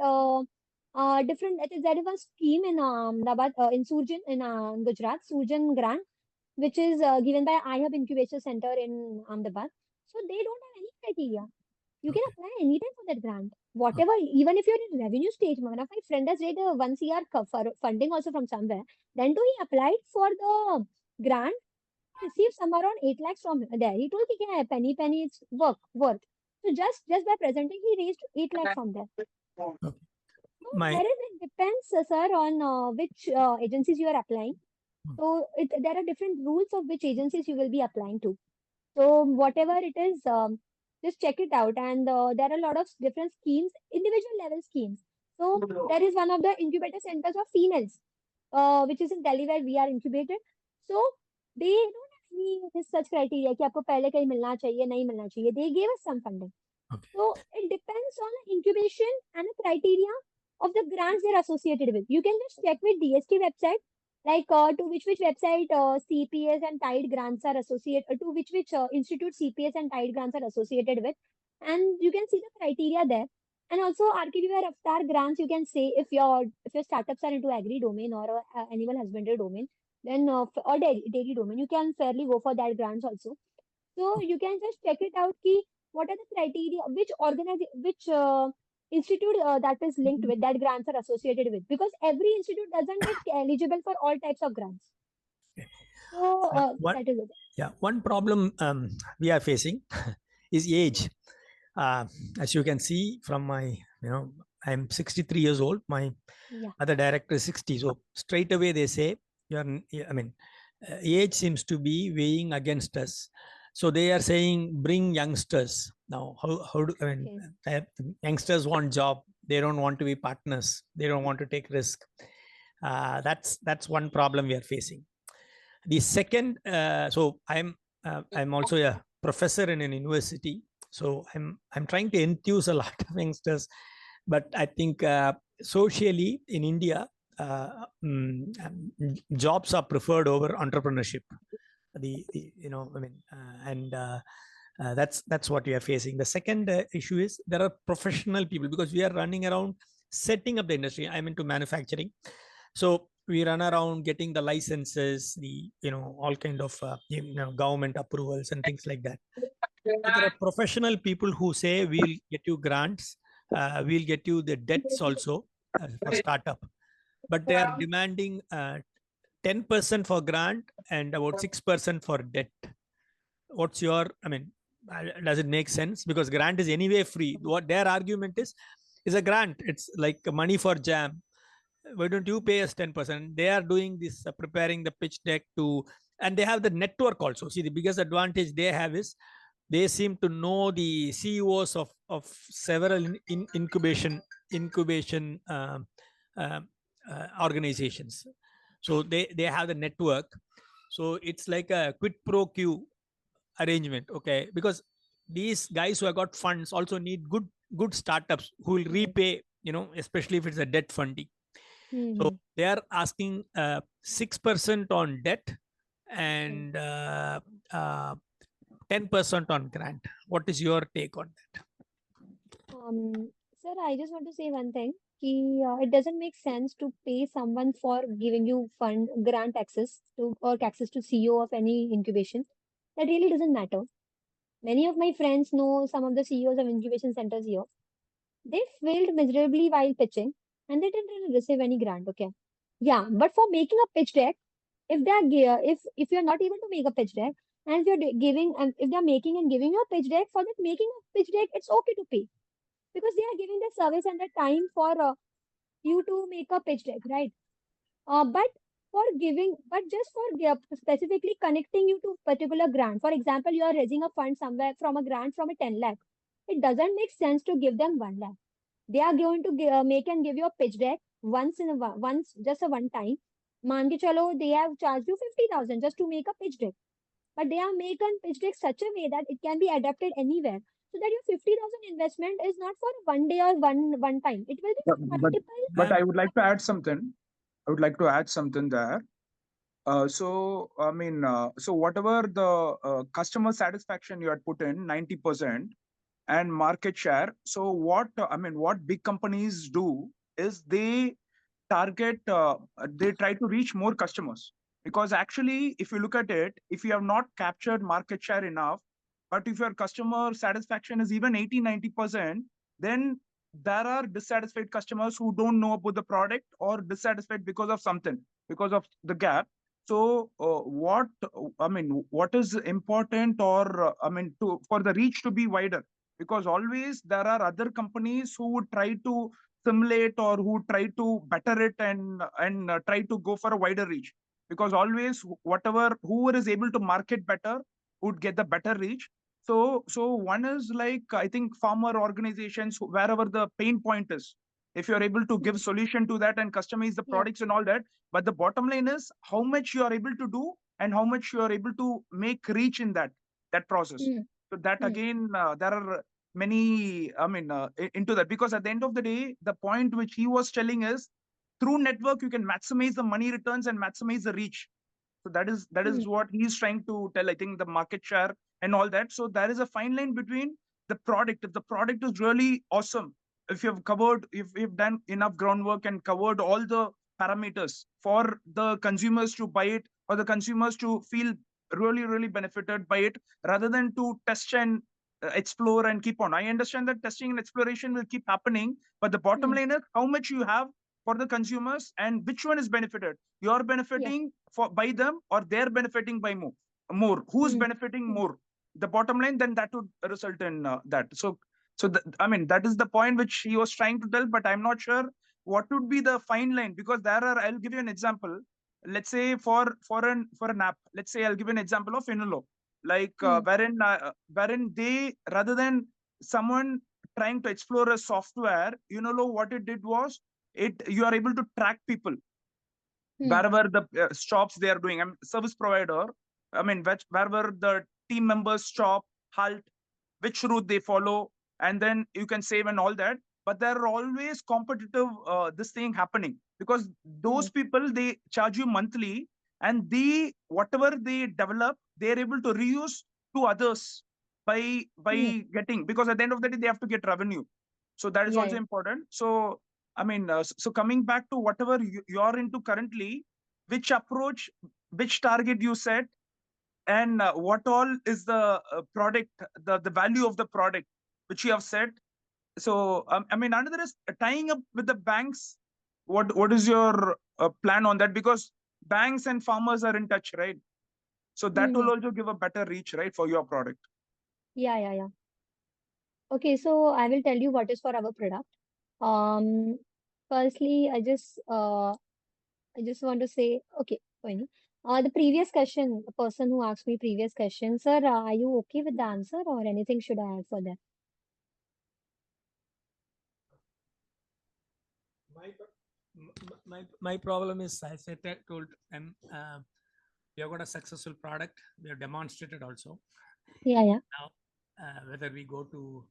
different, there is one scheme in in Surjan, in Gujarat, Surjan grant, which is given by iHub Incubation Center in Ahmedabad. So they don't have any criteria. You can apply anytime for that grant. Whatever, even if you're in revenue stage, one of my friend has raised a 1 CR for funding also from somewhere. Then too, he applied for the grant, received somewhere around 8 lakhs from there. He told कि क्या है, penny it's worth. So just by presenting, he raised 8 lakhs from there. So there is, it depends, sir, on which agencies you are applying. So there are different rules of which agencies you will be applying to. So whatever it is, just check it out. And there are a lot of different schemes, individual level schemes. So there is one of the incubator centers of females, which is in Delhi where we are incubated. So they don't have any this such criteria कि आपको पहले कहीं मिलना चाहिए नहीं मिलना चाहिए. They gave us some funding. So it depends on the incubation and the criteria of the grants they're associated with. You can just check with DST website, like to which website CPS and Tide grants are associated, to which institute CPS and Tide grants are associated with, and you can see the criteria there. And also RKDY Raftar grants, you can say if your startups are into agri domain or animal husbandry domain, then or dairy domain, you can fairly go for that grants also. So you can just check it out ki what are the criteria, which which institute that is linked with that grants are associated with, because every institute doesn't get eligible for all types of grants. So that is it. Yeah, one problem we are facing is age. As you can see from my, I'm 63 years old. My other director is 60. So straight away they say, age seems to be weighing against us. So they are saying, bring youngsters. Now, youngsters want job. They don't want to be partners. They don't want to take risk. That's one problem we are facing. The second, so I'm also a professor in an university, so I'm trying to enthuse a lot of youngsters, but I think socially in India, jobs are preferred over entrepreneurship. The you know I mean and that's what we are facing. The second issue is there are professional people, because we are running around setting up the industry. I'm into manufacturing, so we run around getting the licenses, the all kind of government approvals and things like that. So there are professional people who say we'll get you grants, we'll get you the debts also for startup, but they are demanding 10% for grant and about 6% for debt. What's your, I mean, does it make sense? Because grant is anyway free. What their argument is a grant. It's like money for jam. Why don't you pay us 10%? They are doing this, preparing the pitch deck to, and they have the network also. See, the biggest advantage they have is they seem to know the CEOs of several incubation organizations. So they have the network. So it's like a quid pro quo arrangement, okay? Because these guys who have got funds also need good startups who will repay, especially if it's a debt funding. So they are asking 6% on debt and 10% on grant. What is your take on that? Sir, I just want to say one thing. It doesn't make sense to pay someone for giving you grant access to or access to CEO of any incubation. That really doesn't matter. Many of my friends know some of the CEOs of incubation centers here. They failed miserably while pitching and they didn't really receive any grant. Okay. Yeah, but for making a pitch deck, if you're not able to make a pitch deck, and if you're giving and if they're making and giving you a pitch deck, for that making a pitch deck, it's okay to pay because they are giving their service and the time for you to make a pitch deck, right? But but just for specifically connecting you to particular grant. For example, you are raising a fund somewhere from a grant from a 10 lakh. It doesn't make sense to give them 1 lakh. They are going to make and give you a pitch deck once just a one time. मान के चलो they have charged you 50,000 just to make a pitch deck, but they are making pitch deck such a way that it can be adapted anywhere, so that your 50,000 investment is not for one day or one time. It will be But for but, multiple. but I would like to add something. I would like to add something there. So whatever the customer satisfaction you had put in 90% and market share. So what big companies do is they target, they try to reach more customers, because actually if you look at it, if you have not captured market share enough, but if your customer satisfaction is even 80-90%, then there are dissatisfied customers who don't know about the product or dissatisfied because of something, because of the gap. So what is important, or to for the reach to be wider, because always there are other companies who would try to simulate or who try to better it and try to go for a wider reach, because always whoever is able to market better would get the better reach. So one is like, I think, farmer organizations, wherever the pain point is, if you're able to give solution to that and customize the products and all that. But the bottom line is how much you are able to do and how much you are able to make reach in that process. So that again, there are many, into that, because at the end of the day, the point which he was telling is, through network you can maximize the money returns and maximize the reach. So that is what he's trying to tell, I think, the market share and all that. So there is a fine line between the product. If the product is really awesome, if you've done enough groundwork and covered all the parameters for the consumers to buy it, or the consumers to feel really, really benefited by it, rather than to test and explore and keep on. I understand that testing and exploration will keep happening, but the bottom line is how much you have for the consumers and which one is benefited. You're benefiting by them, or they're benefiting by more. Who's benefiting more? The bottom line, then that would result in that. That is the point which he was trying to tell, but I'm not sure what would be the fine line, because I'll give you an example. Let's say for an app, let's say I'll give you an example of Inolo, like wherein they, rather than someone trying to explore a software, you know what it did was, you are able to track people wherever the stops they are doing. I'm service provider. I mean, wherever the team members stop, halt, which route they follow, and then you can save and all that. But there are always competitive this thing happening, because those people, they charge you monthly, and they, whatever they develop, they're able to reuse to others by getting, because at the end of the day they have to get revenue. So that is also important. So I mean, so coming back to whatever you're into currently, which approach, which target you set, and what all is the product, the value of the product which you have set. So I mean, another is tying up with the banks. What is your plan on that? Because banks and farmers are in touch, right? So that will also give a better reach, right, for your product. Yeah. Okay, so I will tell you what is for our product. Um, Firstly, I just want to say, okay, fine. The previous question, the person who asked me previous question, sir, are you okay with the answer or anything should I add for that? My problem is, as I told, we have got a successful product. We have demonstrated also. Yeah. Now, whether we go to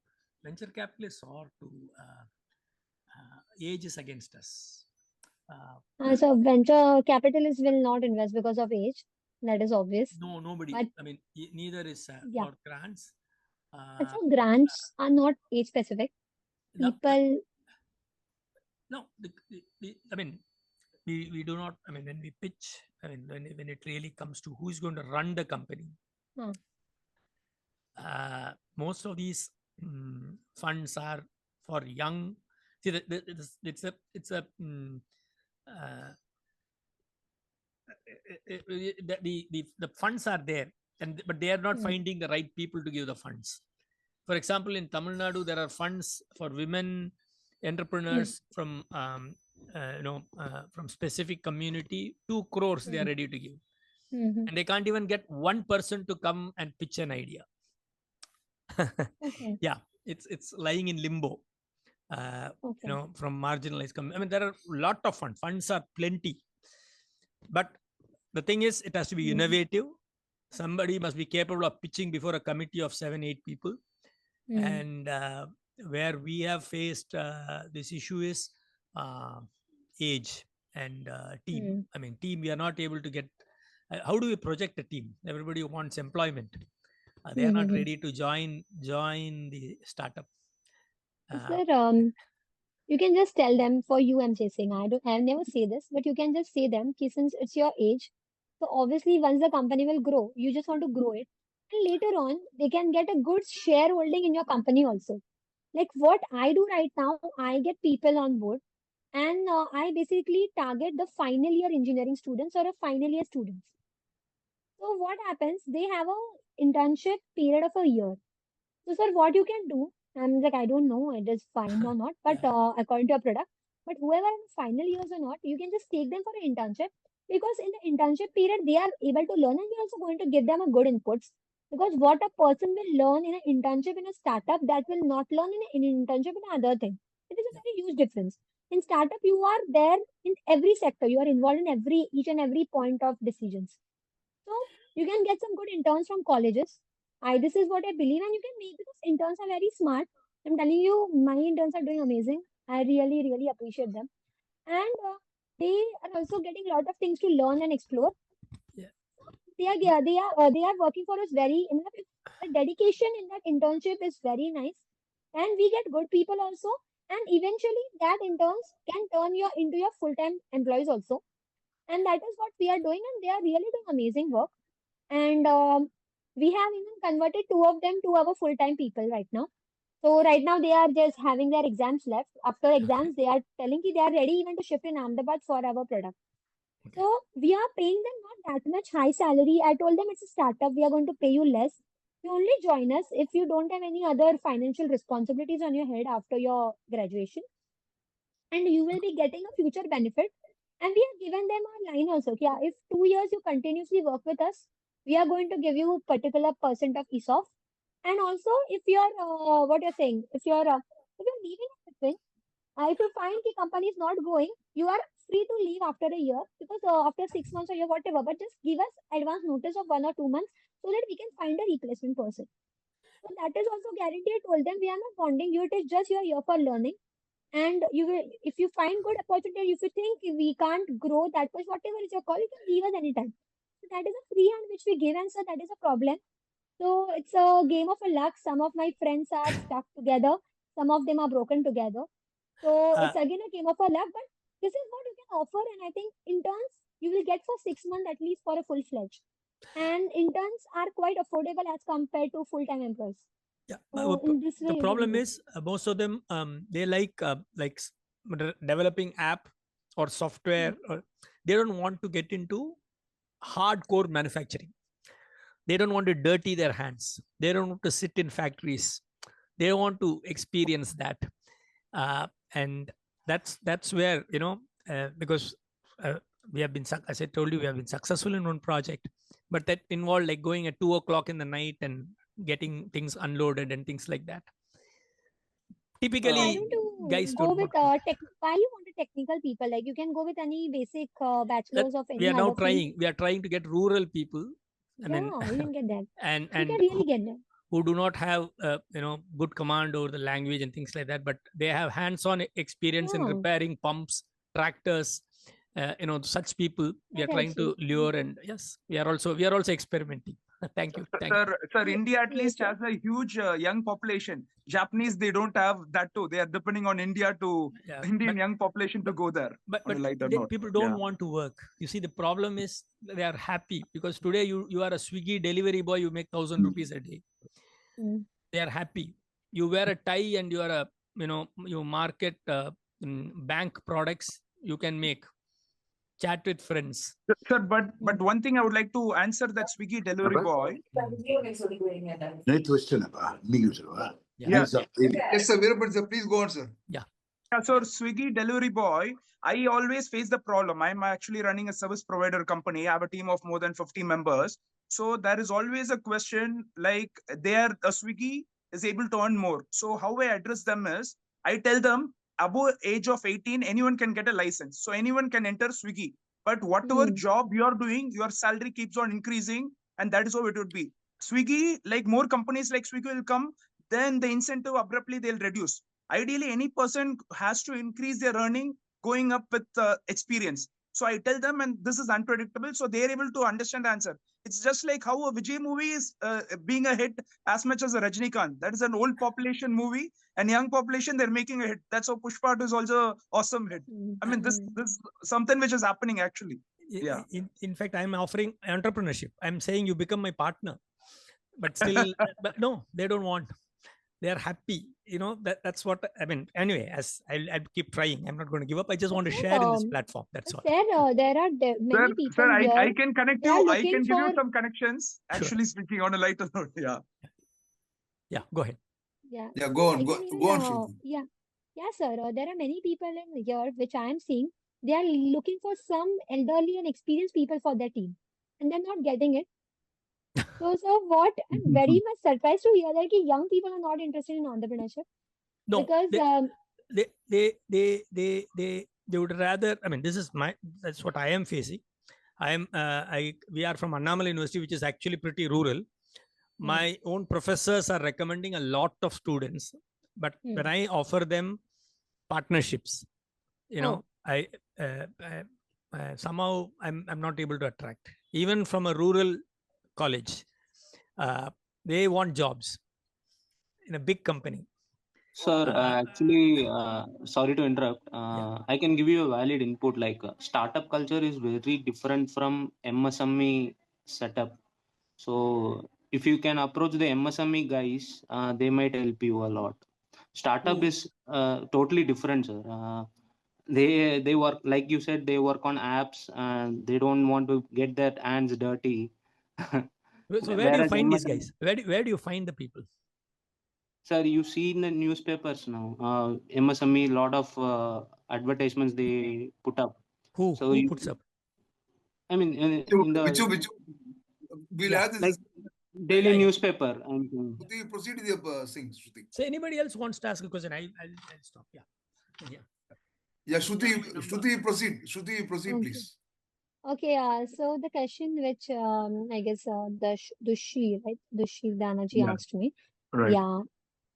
venture capitalists or to age is against us. So venture capitalists will not invest because of age. That is obvious. No, nobody. But I mean, neither is yeah. for grants. So grants are not age specific. People. No, I mean, we do not. I mean, when we pitch, I mean, when it really comes to who is going to run the company, most of these funds are for young. See, the funds are there, but they are not finding the right people to give the funds. For example, in Tamil Nadu, there are funds for women entrepreneurs from from specific community. 2 crores they are ready to give, and they can't even get one person to come and pitch an idea. Yeah, it's lying in limbo. From marginalized I mean, there are a lot of funds are plenty, but the thing is, it has to be innovative. Somebody must be capable of pitching before a committee of 7-8 people. And where we have faced this issue is age and team. I mean, team, we are not able to get. How do we project a team? Everybody wants employment. They are not ready to join the startup. Sir, you can just tell them, for you I'm saying, I never say this, but you can just say them, since it's your age, so obviously once the company will grow, you just want to grow it, and later on they can get a good shareholding in your company also. Like what I do right now, I get people on board, and I basically target the final year engineering students or a final year students. So what happens, they have a internship period of a year. So, sir, what you can do, I'm like, I don't know it is fine or not, but according to your product, but whoever in final years or not, you can just take them for an internship, because in the internship period, they are able to learn, and we're also going to give them a good inputs. Because what a person will learn in an internship in a startup, that will not learn in an internship in another thing. It is a very huge difference. In startup, you are there in every sector. You are involved in each and every point of decisions. So you can get some good interns from colleges. This is what I believe, and you can make, because interns are very smart. I'm telling you, my interns are doing amazing. I really, really appreciate them, and they are also getting a lot of things to learn and explore. Yeah. They are working for us very. The dedication in that internship is very nice, and we get good people also. And eventually, that interns can turn you into your full-time employees also, and that is what we are doing. And they are really doing amazing work. And we have even converted two of them to our full-time people right now. So right now they are just having their exams left. After exams, they are telling that they are ready even to shift in Ahmedabad for our product. Okay. So we are paying them not that much high salary. I told them it's a startup. We are going to pay you less. You only join us if you don't have any other financial responsibilities on your head after your graduation, and you will be getting a future benefit. And we have given them our line also. Yeah, if 2 years you continuously work with us, we are going to give you particular percent of ESOP. And also, if you're what you're saying, if you're leaving a difference, if you find the company is not going, you are free to leave after a year because after 6 months or year, whatever. But just give us advance notice of 1 or 2 months so that we can find a replacement person. So that is also guaranteed. I told them we are not bonding you. It is just you're here for learning. And you will, if you find good opportunity, if you think we can't grow that much, whatever is your call, you can leave us anytime. So that is a free hand which we give, and so that is a problem. So it's a game of a luck. Some of my friends are stuck together, some of them are broken together. So Uh, it's again a game of a luck, but this is what you can offer, and I think interns you will get for 6 months at least for a full fledged. And interns are quite affordable as compared to full-time employees. yeah, So in this the way you can problem go. is most of them they like developing app or software, or they don't want to get into hardcore manufacturing. They don't want to dirty their hands. They don't want to sit in factories. They want to experience that, and that's where because we have been, as I told you, we have been successful in one project, but that involved like going at 2 o'clock in the night and getting things unloaded and things like that. So why Typically, don't you guys go don't with want to. why you want a technical people? Like you can go with any basic That bachelor's of we any are now other field. trying. We are trying to get rural people. I mean, Yeah, you can get that. You can and really get that. who do not have good command over the language and things like that, but they have hands-on experience in Yeah, repairing pumps, tractors. Such people we are that trying helps to you. lure, and yes, we are also experimenting. Thank you, thank you. Sir, India at Yes, least sir. has a huge young population. Japanese, they don't have that too. They are depending on India to Yeah, Indian young population to but go there on a but lighter note. people Yeah. don't want to work. You see, the problem is they are happy because today you are a Swiggy delivery boy, you make 1,000 rupees a day. Mm. They are happy. You wear a tie and you are a you market bank products, you can make, chat with friends. Sir, but Mm. one thing I would like to answer that Swiggy delivery boy. Yeah, Yeah, Yes, sir. Veerappan sir, please go on, sir. yeah. so Swiggy delivery boy, I always face the problem. I'm actually running a service provider company. I have a team of more than 50 members. So there is always a question like a Swiggy is able to earn more. So how I address them is I tell them above age of 18, anyone can get a license. So anyone can enter Swiggy. But whatever Mm. job you're doing, your salary keeps on increasing. And that is how it would be. Swiggy, like more companies like Swiggy will come, then the incentive abruptly they'll reduce. Ideally, any person has to increase their earning going up with experience. So I tell them, and this is unpredictable, so they're able to understand the answer. It's just like how a Vijay movie is being a hit as much as a Rajnikant. That is an old population movie, and young population they're making a hit. That's how Pushpa is also an awesome hit. Mm. I mean, this Mm. this something which is happening actually. Yeah. In fact, I'm offering entrepreneurship. I'm saying you become my partner, but still, but no, they don't want. They are happy. That's what I mean. Anyway, as I'll keep trying. I'm not going to give up. I just But want to sir, share in this platform. That's all. there are Sir, many people sir, I here. can connect They are you. I looking can give you for some connections. Sure. Actually speaking on a lighter note. Yeah. Yeah, go ahead. yeah. Yeah, So go I on, can go on, even Shruti. yeah. Yeah, sir. There are many people in here which I am seeing. They are looking for some elderly and experienced people for their team, and they're not getting it. So what? I'm very much surprised to hear that young people are not interested in entrepreneurship No, because they would rather. I mean, that's what I am facing. We are from Annamalai University, which is actually pretty rural. My own professors are recommending a lot of students, but when I offer them partnerships, I somehow I'm not able to attract, even from a rural college. They want jobs in a big company. Sir, actually, sorry to interrupt. I can give you a valid input. Like startup culture is very different from MSME setup. So if you can approach the MSME guys, they might help you a lot. Startup Who is totally different, sir. They work, like you said, they work on apps and they don't want to get their hands dirty. So where do you Whereas find these MSME, guys? Where do you find the people? sir, you see in the newspapers now, MSME, lot of advertisements they put up. So Who you, puts up? I mean, in the Which we'll Yeah, add like this. Daily newspaper. Shruti, proceed with your things, Shruti. So anybody else wants to ask a question? I'll stop. Yeah. Yeah, Shruti, proceed. Shruti, proceed, Okay. please. Okay, so the question which I guess Dushi, right? Dushi Danaji Yeah. asked me. Right. Yeah,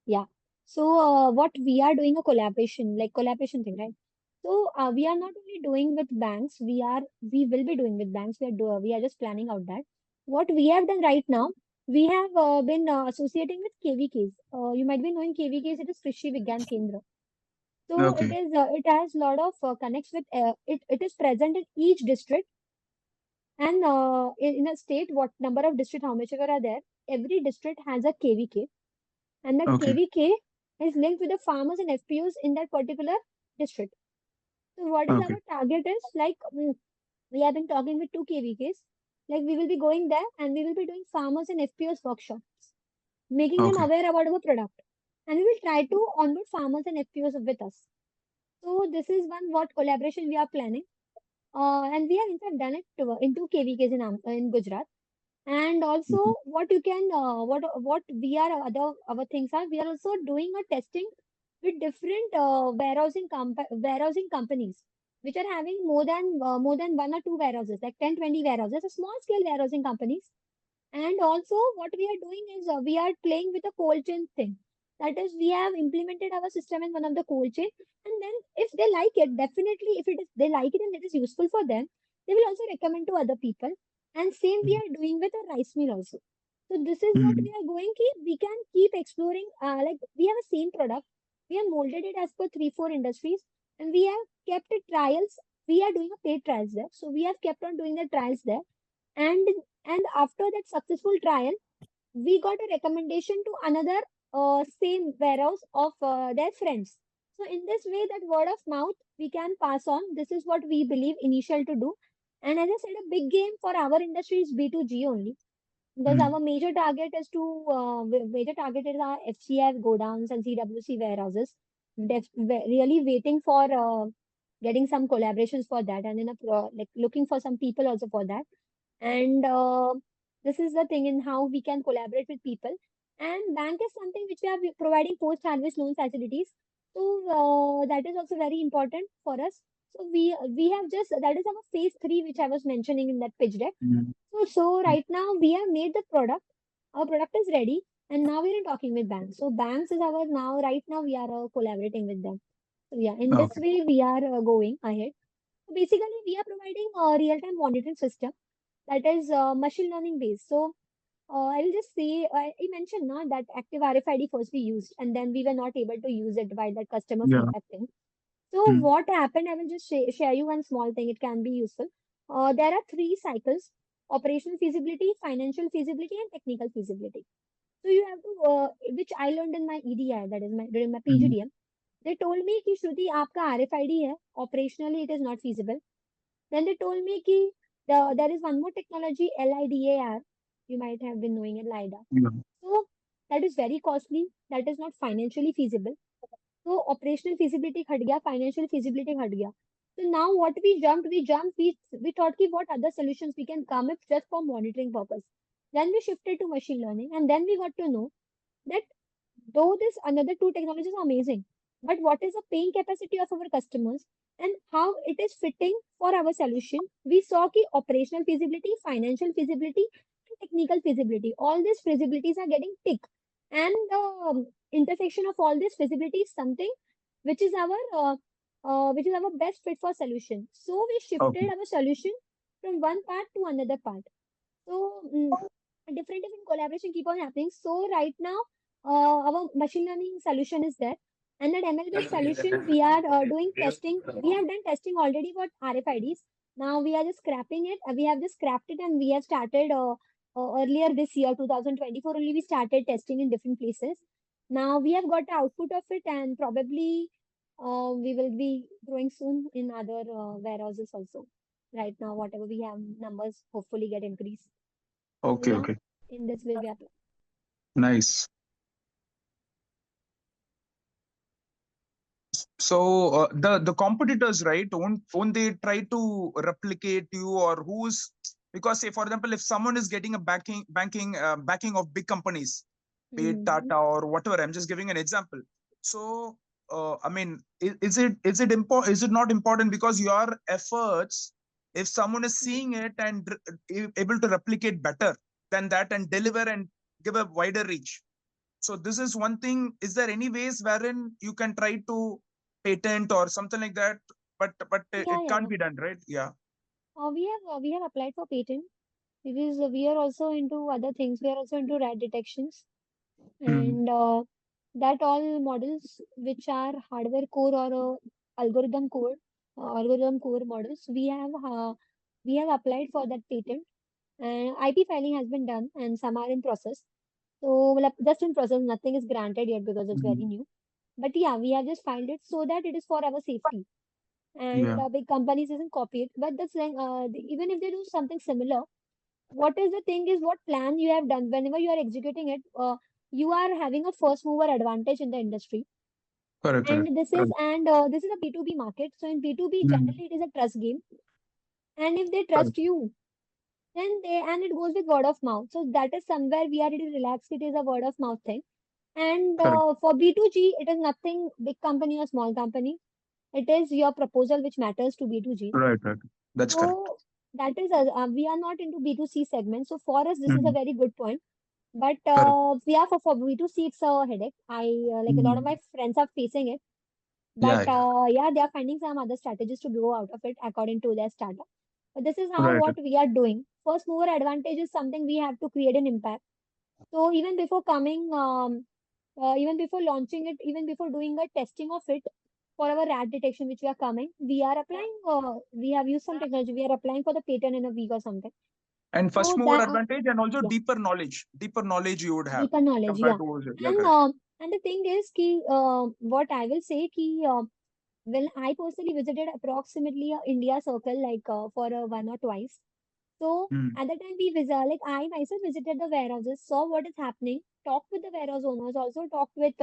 yeah. So what we are doing a collaboration thing, right? So we are not only doing with banks, we will be doing with banks. We are just planning out that. What we have done right now, we have been associating with KVKs. You might be knowing KVKs, it is Krishi Vigyan Kendra. So Okay. it has lot of connects with it is present in each district and in a state, what number of district, how much ever are there, every district has a KVK, and that Okay. KVK is linked with the farmers and FPOs in that particular district. So what is Okay. our target is like we have been talking with two KVKs, like we will be going there and we will be doing farmers and FPOs workshops, making them Okay. aware about our product, and we will try to onboard farmers and FPOs with us. So this is one what collaboration we are planning. And we have in fact done it in two KVKs in Gujarat. And also, Mhm. what you can, what we are other our things are, we are also doing a testing with different warehousing companies, which are having more than one or two warehouses, like 10, 20 warehouses, a small scale warehousing companies. And also, what we are doing is we are playing with a cold chain thing. That is, we have implemented our system in one of the cold chain, and then if they like it, definitely, if it is they like it and it is useful for them, they will also recommend to other people. And same we are doing with a rice mill also. So this is what we Mhm. are going keep. We can keep exploring. Like we have a same product. We have molded it as per 3, 4 industries, and we have kept it trials. We are doing a paid trials there. So we have kept on doing the trials there, and and after that successful trial, we got a recommendation to another same warehouse of their friends. So in this way, that word of mouth we can pass on. This is what we believe initial to do. And as I said, a big game for our industry is B2G only, because our Mhm. major target is our FCF godowns and CWC warehouses. Really waiting for getting some collaborations for that, and like looking for some people also for that. And this is the thing in how we can collaborate with people. And bank is something which we are providing post-harvest loan facilities. So that is also very important for us. So we have just that is our phase three, which I was mentioning in that pitch deck. Mhm. So right now we have made the product. Our product is ready, and now we're talking with banks. So banks is our now right now we are collaborating with them. So yeah, in this Okay. way we are going ahead. So basically, we are providing a real-time monitoring system that is machine learning based. So I will just say, I mentioned now that active RFID first we used, and then we were not able to use it by that customer Yeah. feedback thing. So Mhm. what happened? I will just share you one small thing. It can be useful. There are three cycles: operational feasibility, financial feasibility, and technical feasibility. So you have to, which I learned in my EDI, that is my during my Mhm. PGDM. They told me कि श्रुति आपका RFID है, operationally it is not feasible. Then they told me कि there is one more technology, LIDAR. You might have been knowing it, LIDAR. Yeah. So that is very costly. That is not financially feasible. So operational feasibility हट गया, financial feasibility हट गया. So now what we thought कि what other solutions we can come up just for monitoring purpose. Then we shifted to machine learning, and then we got to know that though this another two technologies are amazing, but what is the paying capacity of our customers and how it is fitting for our solution? We saw ki operational feasibility, financial feasibility, and technical feasibility. All these feasibilities are getting tick, and the intersection of all this feasibility is something which is our best fit for solution. So we shifted Okay. our solution from one part to another part. So different different collaboration keep on happening. So right now, our machine learning solution is there, and that ML-based solution we are doing testing. We have done testing already for RFIDs. Now we are just scrapping it. We have just scrapped it, and we have started earlier this year, 2024 only. We started testing in different places. Now we have got the output of it, and probably we will be growing soon in other warehouses also. Right now, whatever we have numbers hopefully get increased. So Okay. yeah, Okay. in this way we are. Nice. So the competitors, right? Won't they try to replicate you, or who's Because say, for example, if someone is getting a backing of big companies, be it Tata or whatever, I'm just giving an example. So, I mean, is it not important because your efforts, if someone is seeing it and able to replicate better than that and deliver and give a wider reach? So this is one thing. Is there any ways wherein you can try to patent or something like that? But it can't be done, right? Yeah. We have applied for patent because we are also into other things. We are also into rat detections and that all models which are hardware core or algorithm core models, we have applied for that patent and IP filing has been done and some are in process. So well, just in process, nothing is granted yet because it's very new. But yeah, we have just filed it so that it is for our safety and Yeah. big companies isn't copy it. But the thing, even if they do something similar, what is the thing is what plan you have done whenever you are executing it, you are having a first mover advantage in the industry. Correct. Correct. And this is a B2B market. So in B2B, generally it is a trust game. And if they Correct. trust you, then and it goes with word of mouth. So that is somewhere we are really relaxed. It is a word of mouth thing. And Correct. for B2G, it is nothing big company or small company. It is your proposal which matters to B2G. Right. Right. That's correct. So that is, we are not into B2C segment. So for us, this is a Mhm. very good point. But Correct. yeah, for B2C, it's a headache. Like a lot of Mhm. my friends are facing it. But Yeah. Yeah. yeah, they are finding some other strategies to grow out of it according to their startup. But this is how Right. what we are doing. First mover advantage is something we have to create an impact. So even before coming, even before launching it, even before doing a testing of it for our rat detection, which we are coming, we are applying. We have used some technology. We are applying for the patent in a week or something. And first So mover that advantage and also yeah, deeper knowledge you would have deeper knowledge, compared yeah. to, yeah, And correct. and the thing is, ki what I will say, ki well, I personally visited approximately a India circle like for one or twice. So Mm. at the time we visit, like I myself visited the warehouses, saw what is happening, talked with the warehouse owners, also talked with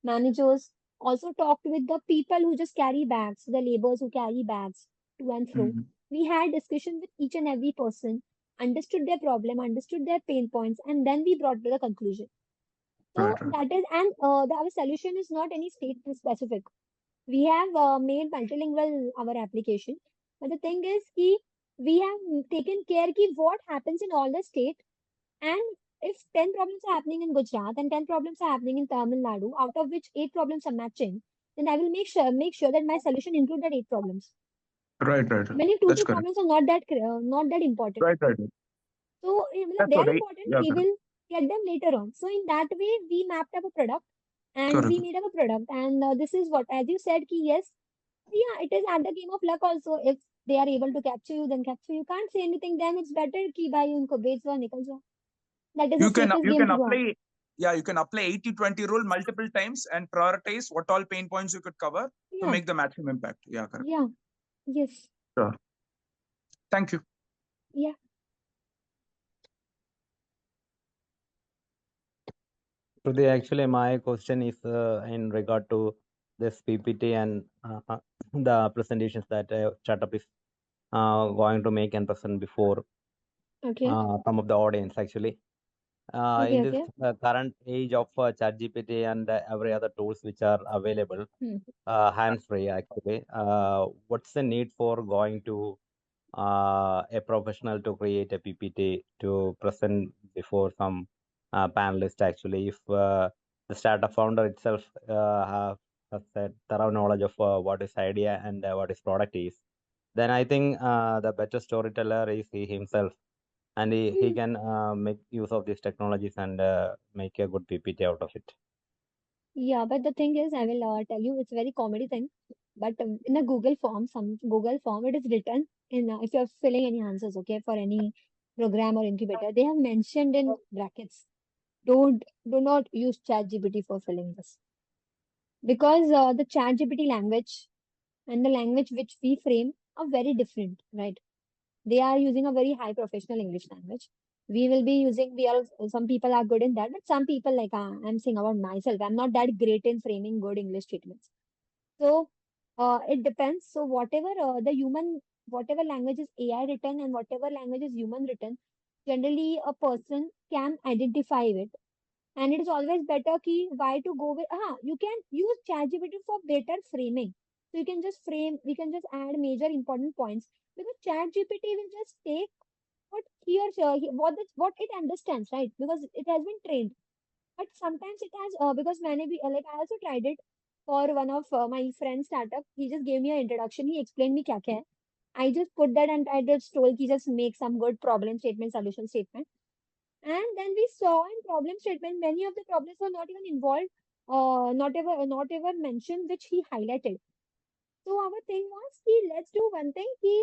managers, also talked with the people who just carry bags, the laborers who carry bags to and fro. Mm. We had discussion with each and every person, understood their problem, understood their pain points, and then we brought to the conclusion. So Right. Right. that is, and our solution is not any state specific. We have made multilingual our application, but the thing is, ki we have taken care ki what happens in all the state, and if 10 problems are happening in Gujarat and 10 problems are happening in Tamil Nadu, out of which 8 problems are matching, then I will make sure that my solution include that 8 problems. Right. Right. Right. Many two That's three correct. problems are not that important. Right. Right. Right. So That's they what are I. important. Yeah. We Correct. will get them later on. So in that way, we mapped up a product and Correct. we made up a product. And this is what, as you said, ki yes, yeah, it is at the game of luck also. If they are able to capture you, then capture you. Can't say anything. Then it's better ki bhai unko bech do nikal jao. That is the safest You game can to go on. apply. Yeah, you can apply 80-20 rule multiple times and prioritize what all pain points you could cover to Yeah, make the maximum impact. Yeah. Correct. yeah, yes, Sure. Thank you. yeah. Shruti, actually, my question is in regard to this PPT and the presentations that startup is going to make and present before Okay, some of the audience actually. In okay, this okay. current age of ChatGPT and every other tools which are available, Hmm. hands-free actually, what's the need for going to a professional to create a PPT to present before some panelists actually? If the startup founder itself has a thorough knowledge of what his idea and what his product is, then I think the better storyteller is he himself, and he Hmm. can make use of these technologies and make a good PPT out of it. Yeah, but the thing is, I will tell you, it's a very comedy thing. But in a Google form, some Google form, it is written in if you're filling any answers, okay, for any program or incubator, they have mentioned in brackets. Do not use ChatGPT for filling this because the ChatGPT language and the language which we frame are very different, right? They are using a very high professional English language. We will be using, we are, some people are good in that, but some people, like I'm saying about myself, I'm not that great in framing good English statements. So It depends. So whatever whatever language is AI written and whatever language is human written, generally a person can identify it. And it is always better key why to go with. You can use ChatGPT for better framing. So you can just frame. We can just add major important points because ChatGPT will just take what what it understands, right? Because it has been trained. But sometimes it has because maybe like I also tried it for one of my friend's startup. He just gave me an introduction. He explained me kya kya hai. I just put that and I just told he just make some good problem statement, solution statement. And then we saw in problem statement many of the problems were not even involved, not ever mentioned, which he highlighted. So our thing was कि let's do one thing कि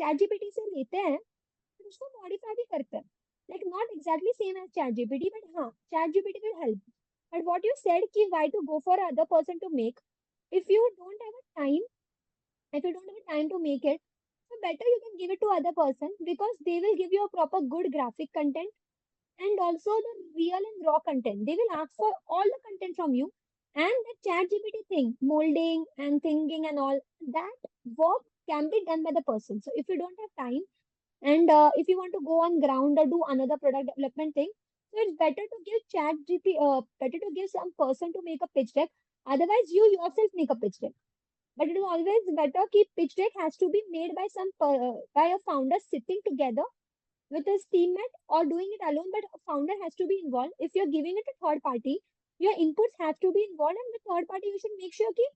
ChatGPT से लेते हैं फिर उसको modify भी करते हैं. Like not exactly same as ChatGPT, but हाँ ChatGPT will help. But what you said कि why to go for other person to make, if you don't have a time, if you don't have a time to make it, so better you can give it to other person because they will give you a proper good graphic content and also the real and raw content. They will ask for all the content from you. And the chat GPT thing, molding and thinking and all, that work can be done by the person. So if you don't have time and if you want to go on ground or do another product development thing, so it's better to give chat GPT, better to give some person to make a pitch deck. Otherwise, you yourself make a pitch deck. But it is always better keep pitch deck has to be made by by a founder sitting together with his teammate or doing it alone, but a founder has to be involved. If you're giving it to third party, your inputs have to be involved, and with third party, you should make sure that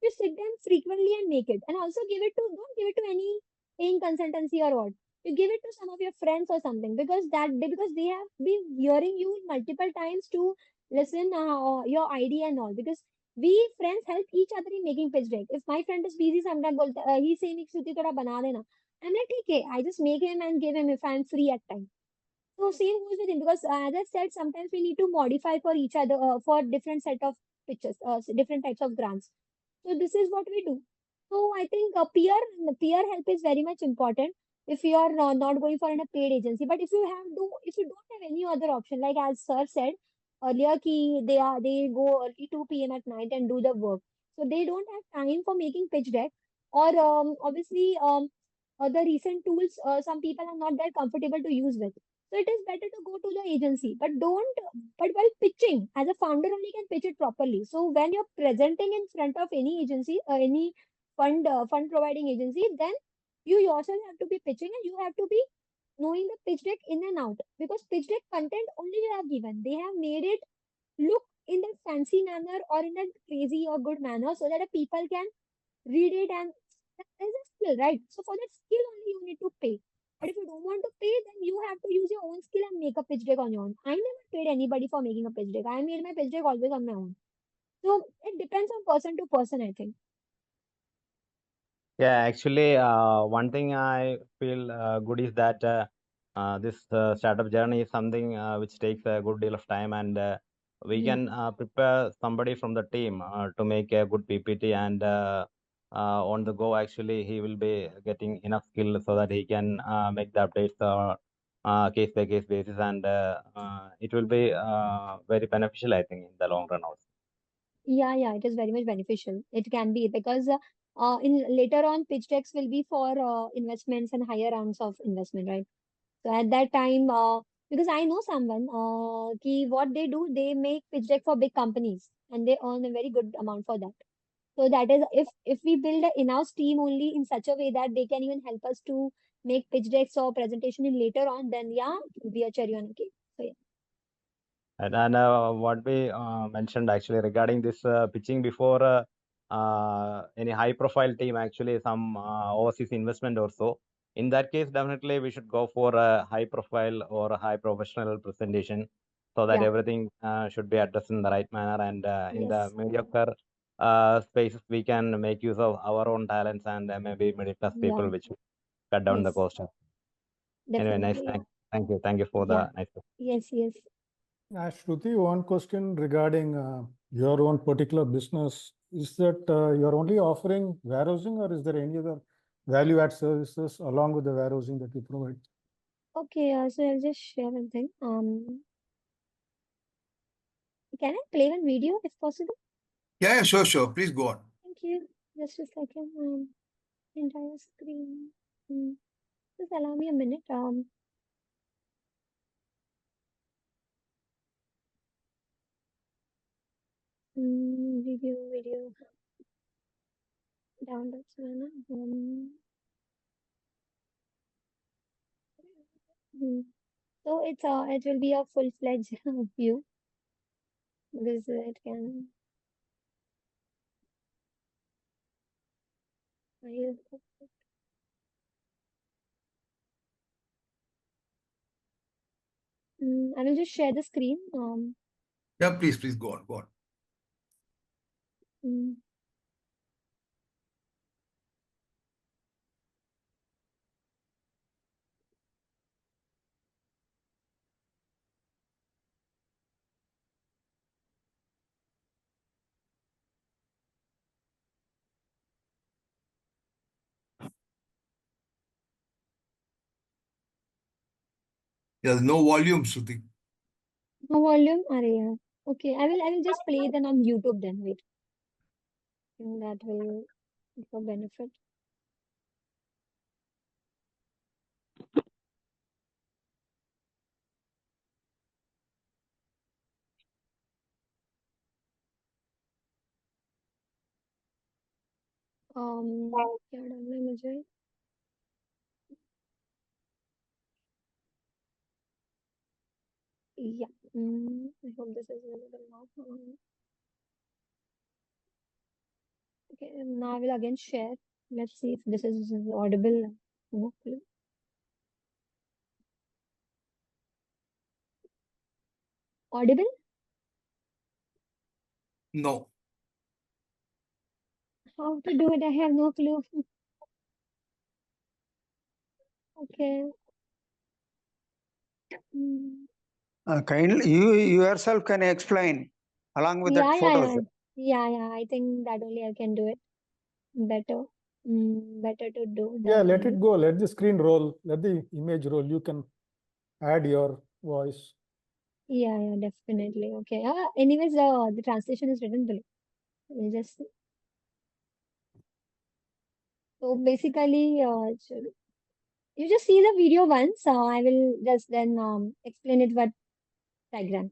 you sit them frequently and make it. And also don't give it to any paying consultancy or what. You give it to some of your friends or something because they have been hearing you multiple times to listen your idea and all. Because we friends help each other in making pitch deck. If my friend is busy, sometimes he say me Shruti thoda bana dena. I'm like, okay, I just make him and give him if I'm free at time. So same goes with him because as I said, sometimes we need to modify for each other for different set of pitches, different types of grants. So this is what we do. So I think peer help is very much important if you are not going for a paid agency. But if you don't have any other option, like as sir said earlier, they go early 2 p.m. at night and do the work. So they don't have time for making pitch deck. Or obviously the recent tools some people are not that comfortable to use with. So it is better to go to the agency, but while pitching, as a founder only can pitch it properly. So when you're presenting in front of any agency, any fund providing agency, then you yourself have to be pitching and you have to be knowing the pitch deck in and out because pitch deck content only they have given. They have made it look in that fancy manner or in that crazy or good manner so that the people can read it and there's a skill, right? So for that skill only you need to pay. But if you don't want to pay, then you have to use your own skill and make a pitch deck on your own. I never paid anybody for making a pitch deck. I made my pitch deck always on my own. So it depends on person to person, I think. Yeah, actually, one thing I feel good is that this startup journey is something which takes a good deal of time, and we Yeah, can prepare somebody from the team to make a good PPT, and on the go, actually, he will be getting enough skill so that he can make the updates case by case basis, and it will be very beneficial, I think, in the long run also. yeah, it is very much beneficial. It can be because in later on pitch decks will be for investments and higher rounds of investment, right? So at that time, because I know someone, what they do, they make pitch deck for big companies and they earn a very good amount for that. So that is if we build an in-house team only in such a way that they can even help us to make pitch decks or presentation in later on, then yeah, it will be a cherry on the cake. So yeah. And what we mentioned actually regarding this pitching before any high profile team, actually some overseas investment or so. In that case, definitely we should go for a high profile or a high professional presentation so that Yeah. everything should be addressed in the right manner. And in the Yes. mediocre spaces, we can make use of our own talents and maybe middle class Yeah. people, which will cut down the Yes. cost. Anyway, nice. Definitely. Yeah. Thank you for Yeah. the nice. Yes. Shruti, one question regarding your own particular business. Is that you're only offering warehousing or is there any other value add services along with the warehousing that you provide? Okay. So I'll just share one thing. Can I play one video if possible? Yeah, sure. Please go on. Thank you. Just a second. Entire screen. Just allow me a minute. Video. Downloads. So it will be a full-fledged view because it can. I will just share the screen. Yeah, please go on. There's no volume, Shruti. No volume? Yeah. Okay, I will just play then on YouTube then. Wait. I think that will be for benefit. क्या डालना है मुझे? Yeah. I hope this is visible now. Okay, now I will again share. Let's see if this is audible. No clue. Audible? No. How to do it? I have no clue. Okay. Kindly, you yourself can explain along with that photos. Yeah. I think that only I can do it better. Better to do that. Yeah, let it go. Let the screen roll. Let the image roll. You can add your voice. Yeah, definitely. Okay. Anyways, the translation is written below. We'll just. So basically, you just see the video once. I will just then explain it what diagram.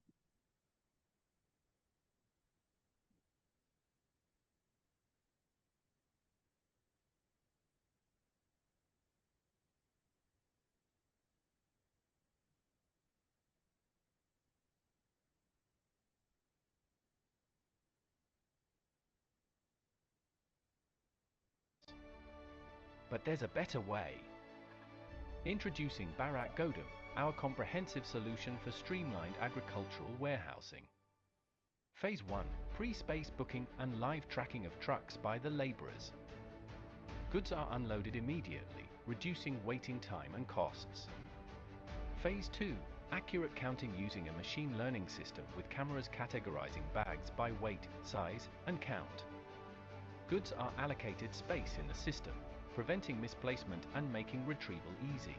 But there's a better way. Introducing Bharat Godam, our comprehensive solution for streamlined agricultural warehousing. Phase 1, pre-space booking and live tracking of trucks by the laborers. Goods are unloaded immediately, reducing waiting time and costs. Phase 2, accurate counting using a machine learning system with cameras categorizing bags by weight, size, and count. Goods are allocated space in the system, preventing misplacement and making retrieval easy.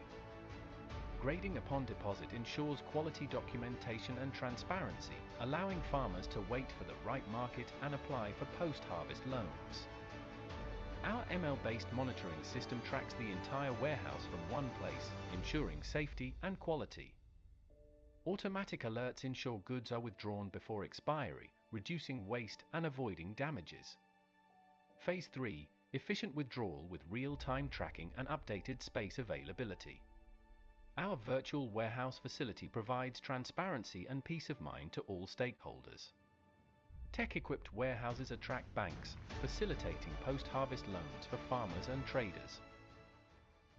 Grading upon deposit ensures quality documentation and transparency, allowing farmers to wait for the right market and apply for post-harvest loans. Our ML-based monitoring system tracks the entire warehouse from one place, ensuring safety and quality. Automatic alerts ensure goods are withdrawn before expiry, reducing waste and avoiding damages. Phase 3, efficient withdrawal with real-time tracking and updated space availability. Our virtual warehouse facility provides transparency and peace of mind to all stakeholders. Tech-equipped warehouses attract banks, facilitating post-harvest loans for farmers and traders.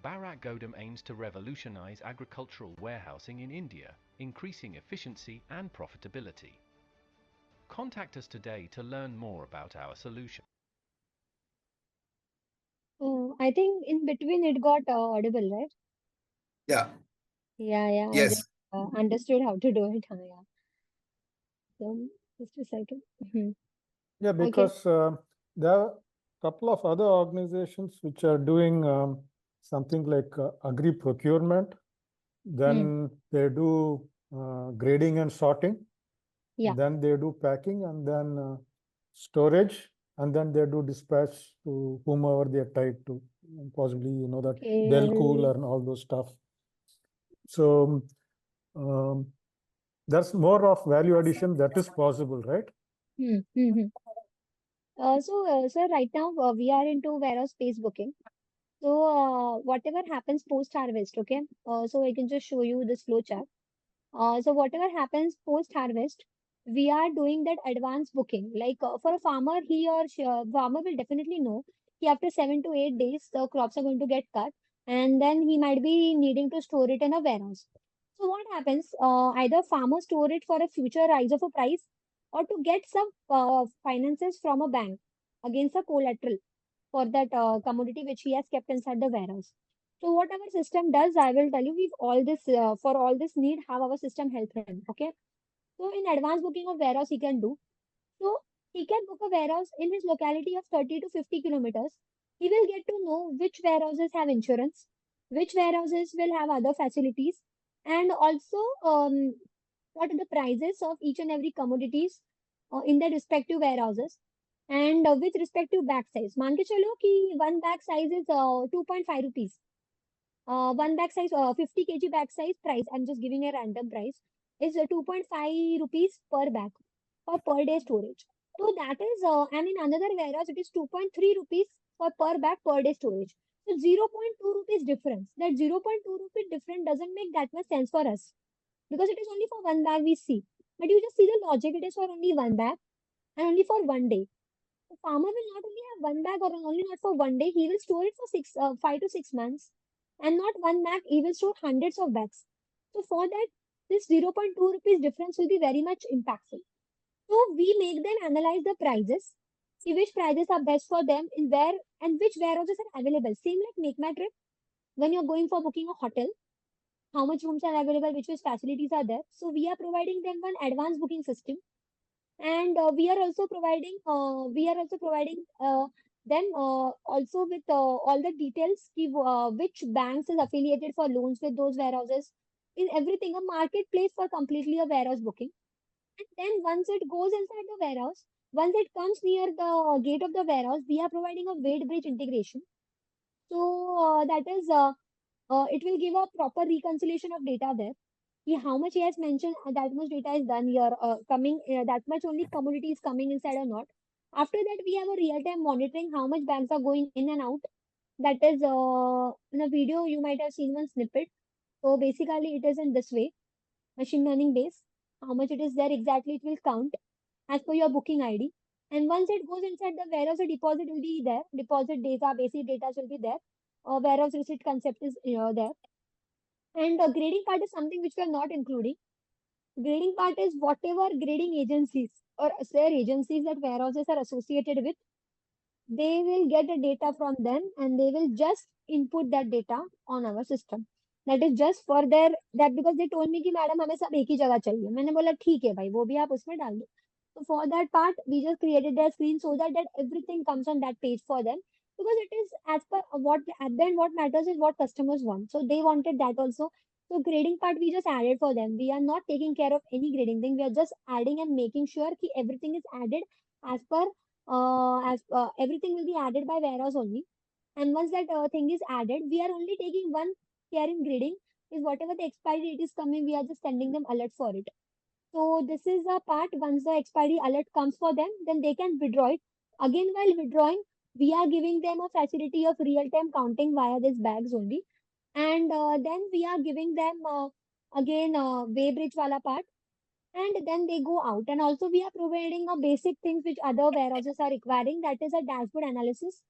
Bharat Godam aims to revolutionize agricultural warehousing in India, increasing efficiency and profitability. Contact us today to learn more about our solution. I think in between it got audible, right? Yeah. Yeah. Yes. I just understood how to do it. Yeah. So just a second. Yeah, because there are a couple of other organizations which are doing something like agri procurement. Then they do grading and sorting. Yeah. Then they do packing and then storage and then they do dispatch to whomever they are tied to, possibly, that Okay. they'll cool and all those stuff. So um, there's more of value addition that is possible, right? Sir, right now we are into warehouse space booking. So, whatever happens post harvest, okay? So I can just show you this flow chart. So whatever happens post harvest, we are doing that advance booking. Like for a farmer, farmer will definitely know कि after 7 to 8 days the crops are going to get cut, and then he might be needing to store it in a warehouse. So what happens? Either farmer store it for a future rise of a price, or to get some finances from a bank against a collateral for that commodity which he has kept inside the warehouse. So what our system does, I will tell you, we've all this for all this need, how our system help him. Okay. So in advance booking of warehouse, he can do. So he can book a warehouse in his locality of 30 to 50 kilometers. He will get to know which warehouses have insurance, which warehouses will have other facilities, and also what are the prices of each and every commodities in their respective warehouses, and with respective bag size. मान के चलो कि one bag size is 2.5 rupees. One bag size, 50 kg bag size price, I'm just giving a random price, is 2.5 rupees per bag for per day storage. So that is, and in another warehouse, it is 2.3 rupees for per bag per day storage. So 0.2 rupees difference. That 0.2 rupees difference doesn't make that much sense for us because it is only for one bag we see. But you just see the logic, it is for only one bag and only for one day. The farmer will not only have one bag or only not for one day, he will store it for 5 to 6 months. And not one bag, he will store hundreds of bags. So for that, this 0.2 rupees difference will be very much impactful. So we make them analyze the prices, see which prices are best for them in where and which warehouses are available. Same like Make My Trip, when you're going for booking a hotel, how much rooms are available, which facilities are there. So we are providing them one advanced booking system, and we are also providing them also with all the details which banks is affiliated for loans with those warehouses, in everything, a marketplace for completely a warehouse booking. And then once it goes inside the warehouse, once it comes near the gate of the warehouse, we are providing a weight bridge integration. So that is it will give a proper reconciliation of data there. How much he has mentioned, that much data is done here, coming, that much only commodity is coming inside or not. After that, we have a real-time monitoring how much bags are going in and out. That is, in a video, you might have seen one snippet. So basically, it is in this way, machine learning based. How much it is there exactly, it will count as per your booking ID. And once it goes inside the warehouse, a deposit will be there. Deposit data, basic data will be there. Warehouse receipt concept is there. And the grading part is something which we are not including. Grading part is whatever grading agencies or their agencies that warehouses are associated with, they will get the data from them and they will just input that data on our system. That is just for their that because they told me कि madam हमें सब एक ही जगह चाहिए. मैंने बोला ठीक है भाई, वो भी आप उसमें डाल दो. So for that part, we just created their screen so that everything comes on that page for them, because it is as per what at the end what matters is what customers want. So they wanted that also. So grading part we just added for them. We are not taking care of any grading thing. We are just adding and making sure that everything is added as per as everything will be added by warehouse only. And once that thing is added, we are only taking one care in grading, is whatever the expiry date is coming, we are just sending them alert for it. So this is a part. Once the expiry alert comes for them, then they can withdraw it. Again, while withdrawing, we are giving them a facility of real-time counting via these bags only. And then we are giving them again Weybridge wala part, and then they go out. And also we are providing a basic things which other warehouses are requiring, that is a dashboard analysis.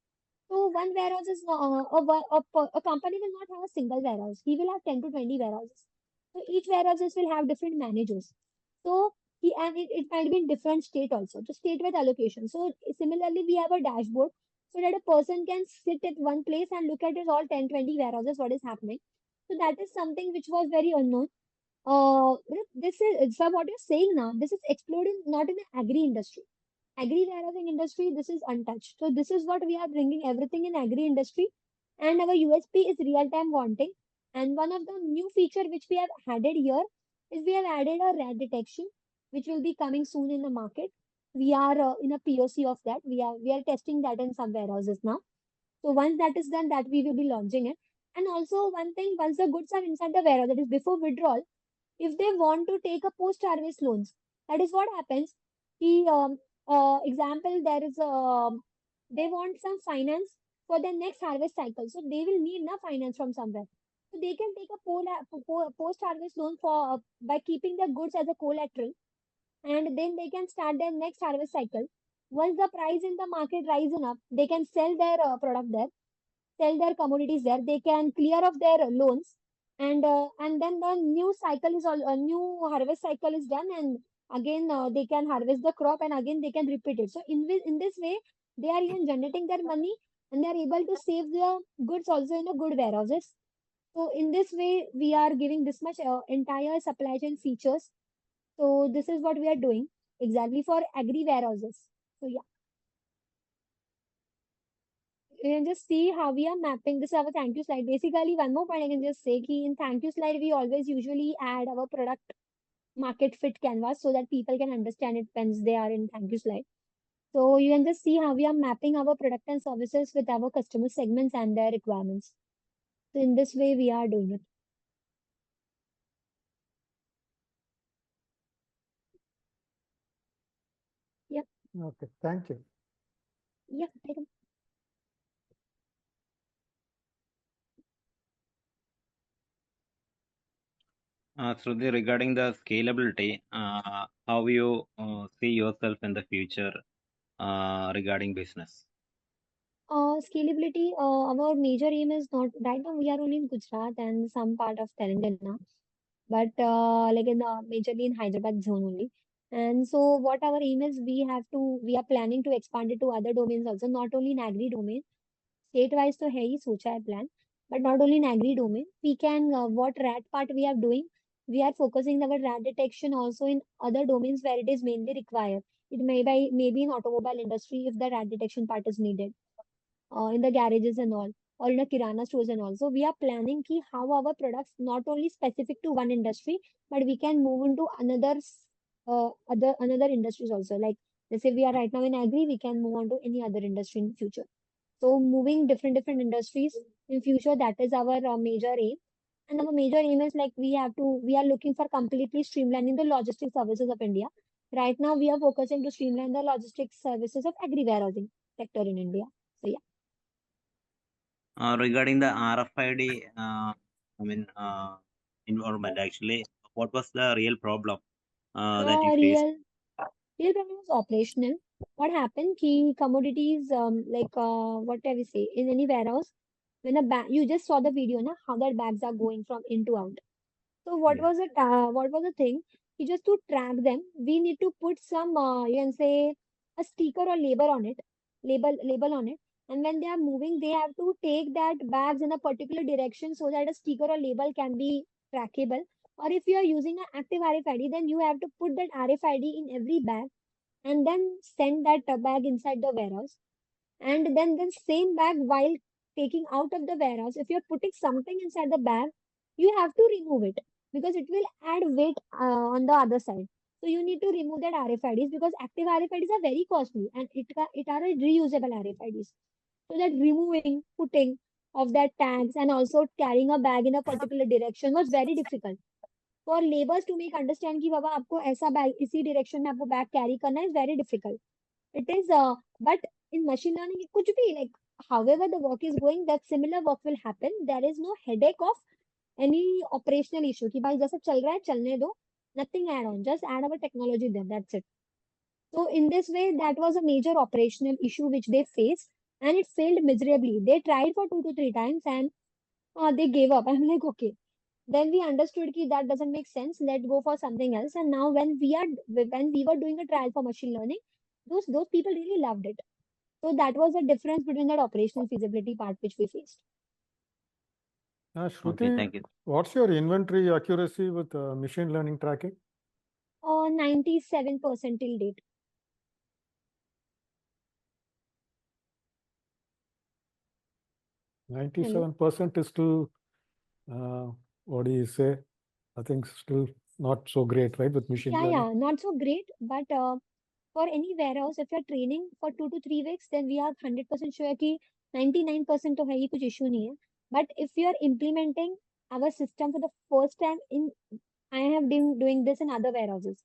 So one warehouse is a company will not have a single warehouse. He will have 10 to 20 warehouses. So each warehouses will have different managers. So it might be in different state also. So state with allocation. So similarly, we have a dashboard so that a person can sit at one place and look at his all 10, 20 warehouses, what is happening. So that is something which was very unknown. This is so what you're saying now. This is exploding not in the agri industry. Agri warehousing industry, this is untouched. So this is what we are bringing everything in agri industry, and our USP is real time wanting. And one of the new feature which we have added here is we have added a rat detection, which will be coming soon in the market. we are in a POC of that. We are testing that in some warehouses now. So once that is done, that we will be launching it. And also one thing, once the goods are inside the warehouse, that is before withdrawal, if they want to take a post-harvest loans, that is what happens. He, example, there is they want some finance for their next harvest cycle. So they will need na finance from somewhere. So they can take a post-harvest loan for by keeping their goods as a collateral, and then they can start their next harvest cycle. Once the price in the market rise enough, they can sell their product there, sell their commodities there. They can clear off their loans, and then the new cycle is all a new harvest cycle is done, and again they can harvest the crop, and again they can repeat it. So in this way, they are even generating their money, and they are able to save the goods also in a good warehouses. So in this way, we are giving this much entire supply chain features. So this is what we are doing exactly for agri warehouses. So yeah, you can just see how we are mapping this our thank you slide. Basically, one more point I can just say key in thank you slide, we always usually add our product market fit canvas so that people can understand it when they are in thank you slide. So you can just see how we are mapping our product and services with our customer segments and their requirements. So in this way, we are doing it. Yeah. Okay, thank you. Yeah. Shruti, regarding the scalability, how you see yourself in the future regarding business? Scalability, our major aim is not right now. We are only in Gujarat and some part of Telangana, but like in the majorly in Hyderabad zone only. And so, what our aim is, we are planning to expand it to other domains also, not only in agri domain. State-wise, तो है ही सोचा है plan, but not only in agri domain. We can what rat part we are doing. We are focusing our rat detection also in other domains where it is mainly required. It maybe in automobile industry if the rat detection part is needed, in the garages and all, or in the kirana stores and all. So we are planning ki how our products not only specific to one industry, but we can move into another industries also. Like let's say we are right now in agri, we can move on to any other industry in future. So moving different industries in future, that is our major aim. And our major aim is like we are looking for completely streamlining the logistics services of India. Right now, we are focusing to streamline the logistics services of agri warehousing sector in India. So yeah. Regarding the RFID, involvement, actually, what was the real problem that you faced? Real problem was operational. What happened? Key commodities, what do we say? In any warehouse, when a bag, you just saw the video, na, how that bags are going from in to out. So what was it? What was the thing? Just to track them, we need to put some, you can say, a sticker or label on it. And when they are moving, they have to take that bags in a particular direction so that a sticker or label can be trackable. Or if you are using an active RFID, then you have to put that RFID in every bag and then send that bag inside the warehouse. And then the same bag while taking out of the warehouse, if you're putting something inside the bag, you have to remove it because it will add weight on the other side. So you need to remove that RFIDs because active RFIDs are very costly and it are a reusable RFIDs. So that removing, putting of that tags and also carrying a bag in a particular direction was very difficult. For laborers to make understand कि बाबा आपको ऐसा bag इसी direction में आपको bag carry करना is very difficult. It is, but in machine learning, कुछ भी like however the work is going, that similar work will happen. There is no headache of any operational issue कि भाई जैसा चल रहा है चलने दो. Nothing add on, just add our technology there. That's it. So in this way, that was a major operational issue which they faced, and it failed miserably. They tried for 2 to 3 times and they gave up. I'm like, okay. Then we understood that that doesn't make sense. Let's go for something else. And now when we were doing a trial for machine learning, those people really loved it. So that was the difference between that operational feasibility part which we faced. Shruti, Okay, thank you. What's your inventory accuracy with machine learning tracking? 97% till date. 97% is still, what do you say? I think still not so great, right? With machine learning. Yeah, not so great, but for any warehouse, if you're training for 2 to 3 weeks, then we are 100% sure कि 99% तो है ही, कुछ issue नहीं है. But if you are implementing our system for the first time I have been doing this in other warehouses,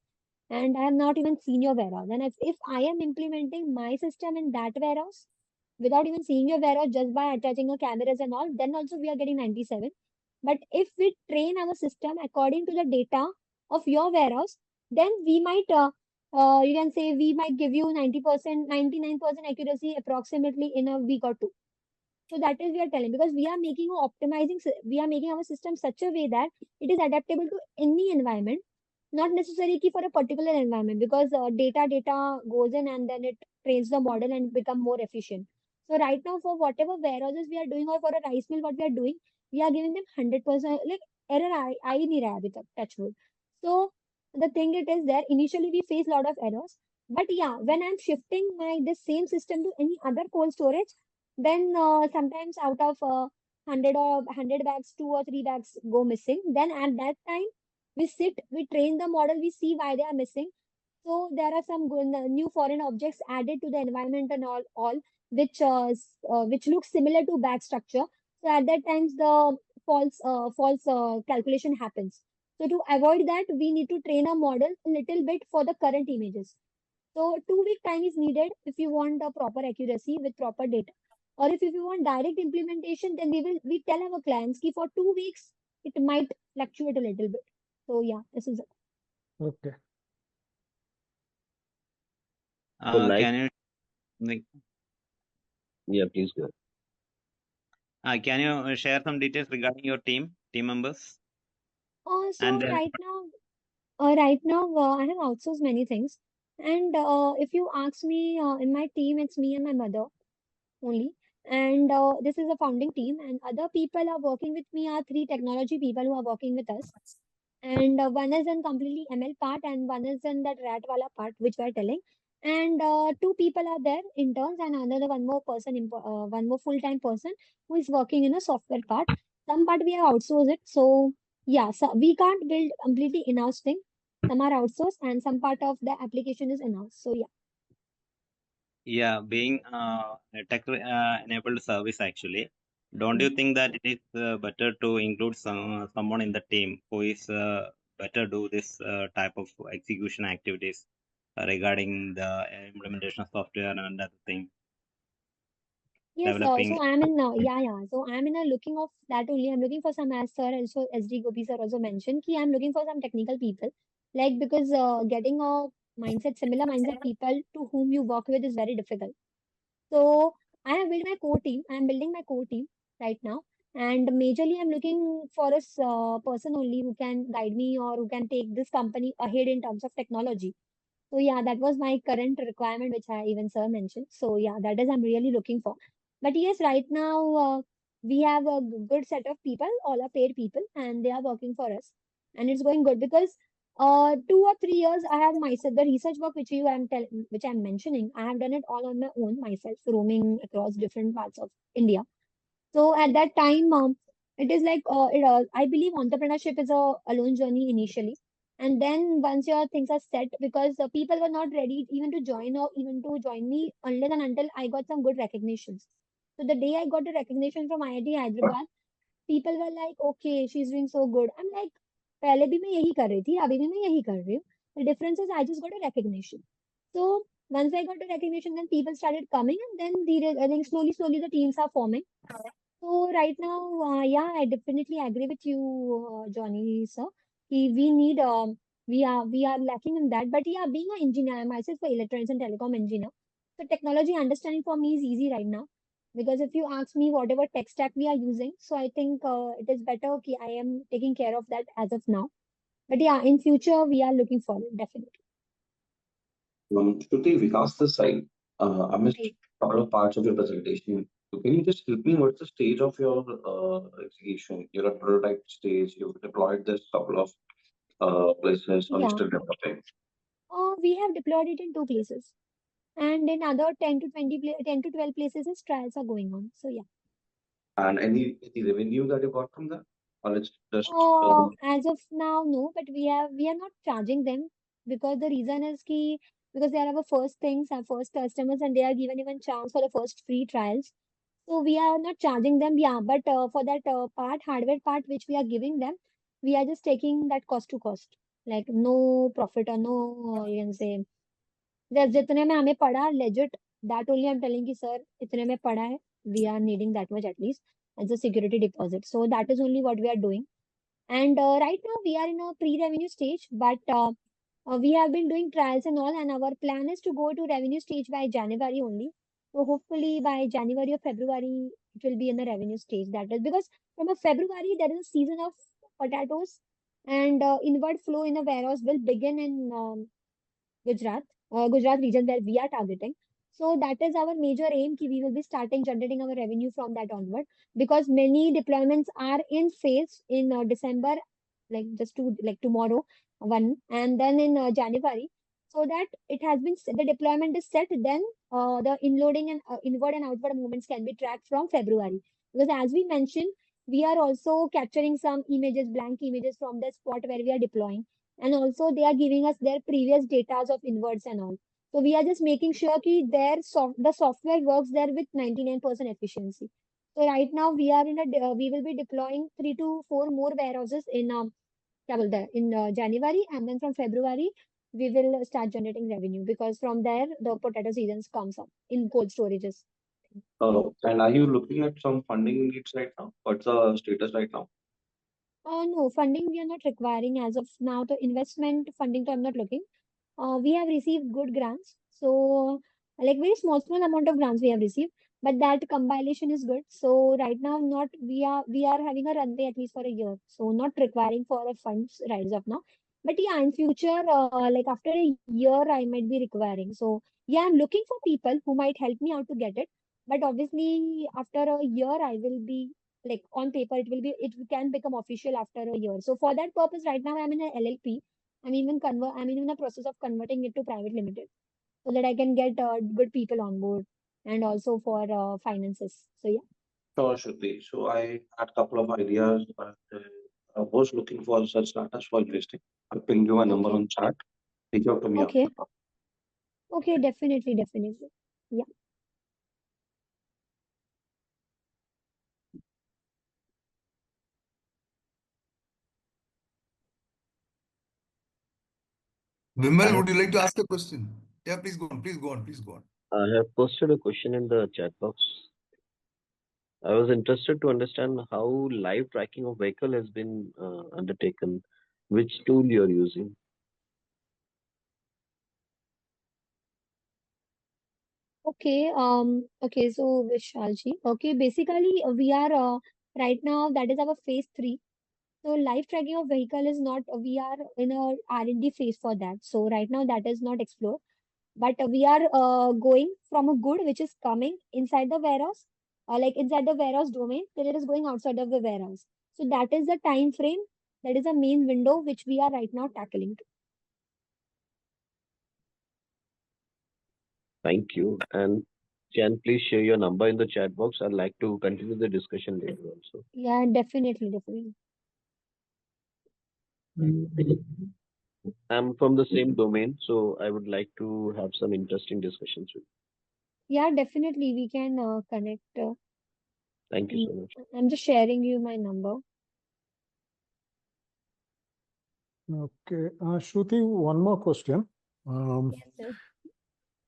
and I have not even seen your warehouse. And if I am implementing my system in that warehouse without even seeing your warehouse, just by attaching your cameras and all, then also we are getting 97. But if we train our system according to the data of your warehouse, then we might, you can say, we might give you 90%, 99% accuracy approximately in a week or two. So that is we are telling, because we are making we are making our system such a way that it is adaptable to any environment, not necessarily for a particular environment, because data goes in and then it trains the model and become more efficient. So right now, for whatever warehouses we are doing, or for a rice mill what we are doing, we are giving them 100%, like error I nahi raha abhi tak, touch wood. So the thing it is there, initially we face a lot of errors, but yeah, when I'm shifting my this same system to any other cold storage, then sometimes out of 100 bags, 2 or 3 bags go missing. Then at that time we sit, we train the model, we see why they are missing. So there are some new foreign objects added to the environment and all which looks similar to bag structure. So at that times the false calculation happens. So to avoid that, we need to train a model a little bit for the current images. So 2 week time is needed if you want a proper accuracy with proper data. Or if you want direct implementation, then we tell our clients that for 2 weeks it might fluctuate a little bit. So yeah, this is it. Okay. Can you like, Yeah, please go. can you share some details regarding your team members? So And then right now, I have outsourced many things. And if you ask me, in my team, it's me and my mother only. And this is a founding team. And other people are working with me are 3 technology people who are working with us. And one is in completely ML part, and one is in that rat wala part, which we are telling. And 2 people are there, interns, and another one more person, one more full-time person who is working in a software part. Some part we have outsourced it. So yeah, so we can't build completely in-house thing. Some are outsourced, and some part of the application is in-house. So yeah. yeah, being a tech enabled service actually, don't you think that it is better to include someone in the team who is better do this type of execution activities regarding the implementation of software and other thing, Yes, developing? so I'm in So I'm in a looking of that only. I'm looking for some, as sir also SD Gopi sir also mentioned, ki I'm looking for some technical people. Like, because getting a similar mindset people to whom you work with is very difficult. So I have built my core team. I'm building my core team right now. And majorly I'm looking for a person only who can guide me or who can take this company ahead in terms of technology. So yeah, that was my current requirement, which I even sir mentioned. So yeah, that is I'm really looking for. But yes, right now we have a good set of people, all are paid people, and they are working for us, and it's going good because 2 or 3 years I have myself the research work which I'm mentioning. I have done it all on my own myself, roaming across different parts of India. So at that time, it is like I believe entrepreneurship is a alone journey initially, and then once your things are set, because people were not ready even to join or even to join me unless and until I got some good recognitions. So the day I got a recognition from IIT Hyderabad, people were like, "Okay, she's doing so good." I'm like, "पहले भी मैं यही कर रही थी, अभी भी मैं यही कर रही हूँ." The difference is I just got a recognition. So once I got a recognition, then people started coming, and then I think slowly the teams are forming. So right now, yeah, I definitely agree with you, Johnny, sir. We need we are lacking in that. But yeah, being an engineer, I'm myself for electronics and telecom engineer. So technology understanding for me is easy right now, because if you ask me whatever tech stack we are using, so I think it is better. Okay, I am taking care of that as of now. But yeah, in future we are looking forward definitely. Shruti, Vikas this side. I missed Right. a couple of parts of your presentation. So can you just help me? What's the stage of your execution? You're at prototype stage. You've deployed this couple of places, or you're Yeah. still developing? We have deployed it in 2 places, and in other 10 to 12 places, trials are going on. So yeah. And any revenue that you got from that, or it's just As of now, no, but we are not charging them, because the reason is ki because they are our first things, our first customers, and they are given even chance for the first free trials. So we are not charging them, yeah, but for that hardware part which we are giving them, we are just taking that cost to cost, like no profit or no, you can say, just जितने में हमें पड़ा legit, that only I'm telling you, sir, इतने में पड़ा है, we are needing that much at least as a security deposit. So that is only what we are doing. And right now we are in a pre-revenue stage, but we have been doing trials and all, and our plan is to go to revenue stage by January only. So hopefully by January or February, it will be in the revenue stage. That is because from a February, there is a season of potatoes, and inward flow in the warehouse will begin in Gujarat region where we are targeting. So that is our major aim ki we will be starting generating our revenue from that onward, because many deployments are in phase in December, like just to like tomorrow one, and then in January, so that it has been the deployment is set, then the inloading and inward and outward movements can be tracked from February, because as we mentioned, we are also capturing some images, blank images from the spot where we are deploying, and also they are giving us their previous data of inverts and all. So we are just making sure that the software works there with 99% efficiency. So right now we are we will be deploying 3 to 4 more warehouses in क्या बोलते हैं, in January, and then from February we will start generating revenue, because from there the potato seasons comes up in cold storages. And are you looking at some funding needs right now? What's the status right now? No, funding we are not requiring as of now. The investment funding, I'm not looking. We have received good grants. So, like very small amount of grants we have received, but that compilation is good. So right now, not we are having a runway at least for a year. So not requiring for a funds right as of now. But yeah, in future, like after a year, I might be requiring. So yeah, I'm looking for people who might help me out to get it. But obviously, after a year, I will be like on paper, it can become official after a year. So for that purpose, right now I'm in a LLP. I'm in the process of converting it to private limited, so that I can get good people on board, and also for finances. So yeah. Sure, Shruti. So I had a couple of ideas, but I was looking for such startups for investing. I'll ping you a number Okay. on chat. Reach out to me Okay. after. Okay. Definitely. Yeah. Vimal, would you like to ask a question? Yeah, please go on. Please go on. Please go on. I have posted a question in the chat box. I was interested to understand how live tracking of vehicle has been undertaken, which tool you're using. Okay. Okay. So Vishalji. Okay. Basically, we are right now. That is our phase 3. So live tracking of vehicle is not. We are in a R&D phase for that. So right now that is not explored. But we are going from a good which is coming inside the warehouse, like inside the warehouse domain, till it is going outside of the warehouse. So that is the time frame. That is a main window which we are right now tackling. Thank you. And can please share your number in the chat box? I'd like to continue the discussion later also. Yeah, definitely. I'm from the same domain, so I would like to have some interesting discussions with you. Yeah, definitely. We can connect. Thank you so much. I'm just sharing you my number. Okay. Shruti, one more question. Yes, sir.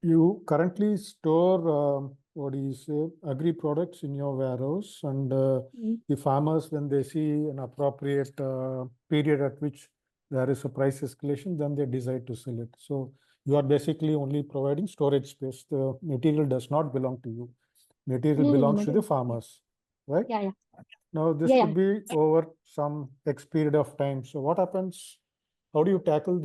You currently store, what do you say, agri products in your warehouse, and the farmers, when they see an appropriate period at which there is a price escalation, then they decide to sell it. So you are basically only providing storage space. The material does not belong to you. Material belongs to the farmers, right? Yeah. Now, this could be over some X period of time. So what happens? How do you tackle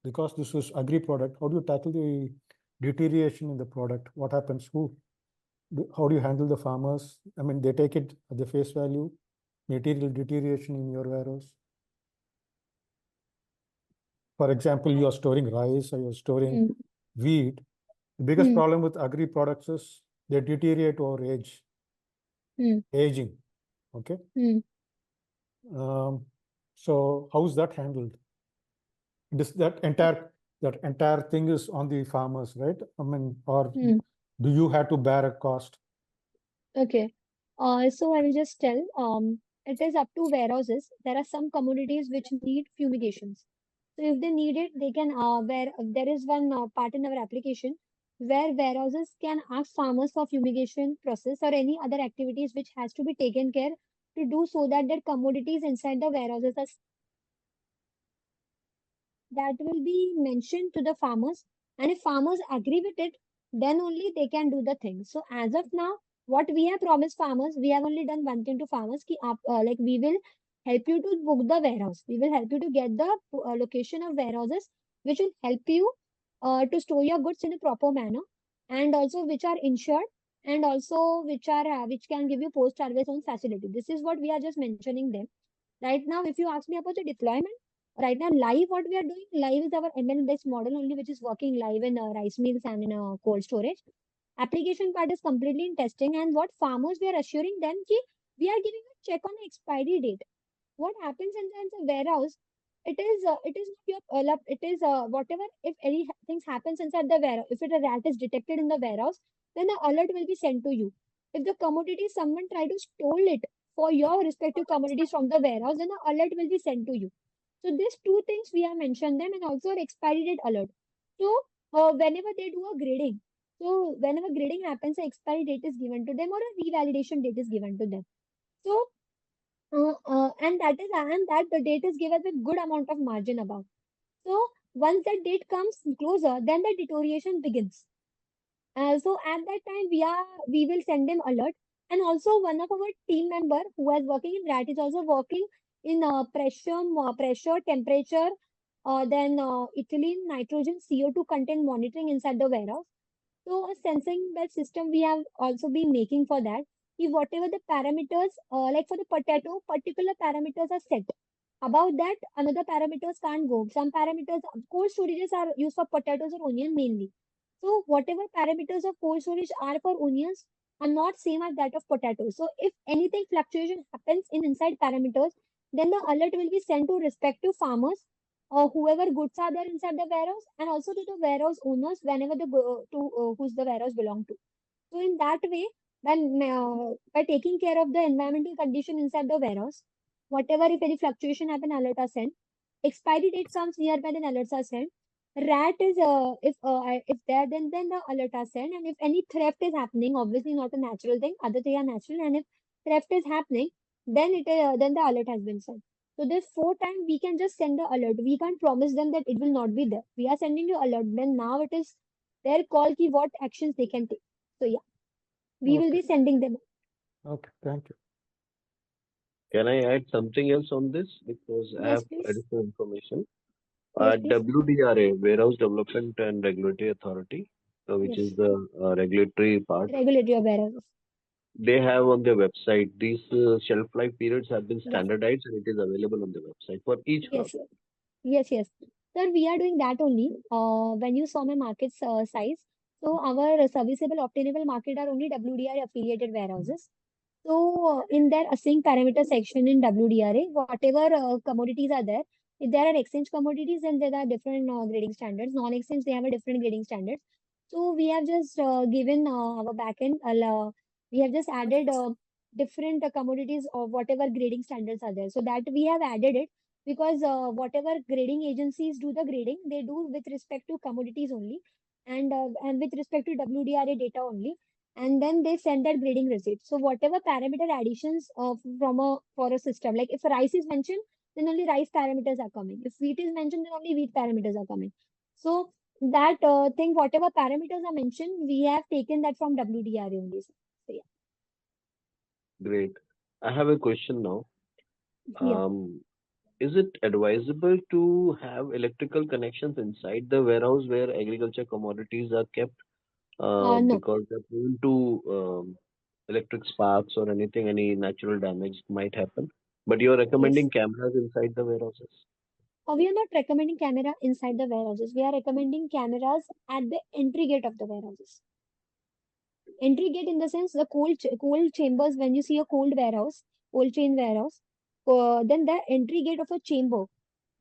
because this is agri product, how do you tackle the deterioration in the product? What happens? How do you handle the farmers? I mean, they take it at the face value, material deterioration in your warehouse. For example, you are storing rice or you're storing wheat. The biggest problem with agri products is they deteriorate over age, aging. Okay. So how is that handled? The that entire thing is on the farmers, right? I mean, or Hmm. do you have to bear a cost? Okay. So I will just tell, it is up to warehouses. There are some commodities which need fumigations. So if they need it, they can, there is one part in our application where warehouses can ask farmers for fumigation process or any other activities which has to be taken care to do so that their commodities inside the warehouses are that will be mentioned to the farmers, and if farmers agree with it, then only they can do the thing. So as of now, what we have promised farmers, we have only done one thing to farmers ki like we will help you to book the warehouse, we will help you to get the location of warehouses which will help you to store your goods in a proper manner, and also which are insured, and also which are which can give you post harvest on facility. This is what we are just mentioning them right now. If you ask me about the deployment, right now, live, what we are doing, live is our ML-based model only, which is working live in rice mills and in cold storage. Application part is completely in testing, and what farmers we are assuring them ki we are giving a check on the expiry date. What happens in the warehouse? It is not your it is whatever, if any things happens inside the warehouse, if a rat is detected in the warehouse, then the alert will be sent to you. If the commodity someone try to stole it for your respective commodities from the warehouse, then the alert will be sent to you. So these two things we have mentioned them, and also an expiry date alert. So whenever they do a grading, so whenever grading happens, an expiry date is given to them or a revalidation date is given to them. So and that the date is given with good amount of margin above. So once that date comes closer, then the deterioration begins. So at that time, we will send them alert. And also one of our team member who is working in RAT is also working in pressure, temperature, then ethylene, nitrogen, CO2 content monitoring inside the warehouse. So a sensing belt system we have also been making for that. If whatever the parameters, like for the potato, particular parameters are set. Above that, another parameters can't go. Some parameters, cold storages are used for potatoes or onion mainly. So whatever parameters of cold storage are for onions are not same as that of potatoes. So if anything fluctuation happens in inside parameters, then the alert will be sent to respective farmers or whoever goods are there inside the warehouse, and also to the warehouse owners whenever the go to who's the warehouse belong to. So in that way, by taking care of the environmental condition inside the warehouse, whatever if any fluctuation happen, alert are sent. Expiry date comes nearby, then alerts are sent. Rat is if there, then the alert are sent. And if any theft is happening, obviously not a natural thing, other things are natural. And if theft is happening, then the alert has been sent. So this four times we can just send the alert. We can't promise them that it will not be there. We are sending you alert. Then now it is their call ki what actions they can take. So yeah, we will Okay. be sending them. Okay, thank you. Can I add something else on this? Because I Yes, have please. additional information. Yes, please. WDRA, Warehouse Development and Regulatory Authority, which Yes. is the regulatory part, Regulatory of warehouses. they have on their website these shelf life periods have been Yes. standardized and it is available on the website for each crop. Yes. Yes. Yes. Sir, we are doing that only. When you saw my market size, so our serviceable obtainable market are only WDR affiliated warehouses. So in their async parameter section in WDRA, whatever commodities are there, if there are exchange commodities, then there are different grading standards. Non-exchange, they have a different grading standards. So we have just given our backend, we have just added different commodities of whatever grading standards are there. So that we have added it because whatever grading agencies do the grading, they do with respect to commodities only, and with respect to WDRA data only, and then they send that grading receipt. So whatever parameter additions from a for a system, like if rice is mentioned, then only rice parameters are coming. If wheat is mentioned, then only wheat parameters are coming. So that thing, whatever parameters are mentioned, we have taken that from WDRA only. So yeah. Great. I have a question now. Yeah. Is it advisable to have electrical connections inside the warehouse where agriculture commodities are kept? No. Because they're prone to electric sparks or anything, any natural damage might happen. But you're Yes. recommending cameras inside the warehouses. We are not recommending camera inside the warehouses. We are recommending cameras at the entry gate of the warehouses. Entry gate in the sense the cold chambers. When you see a cold warehouse, cold chain warehouse, then the entry gate of a chamber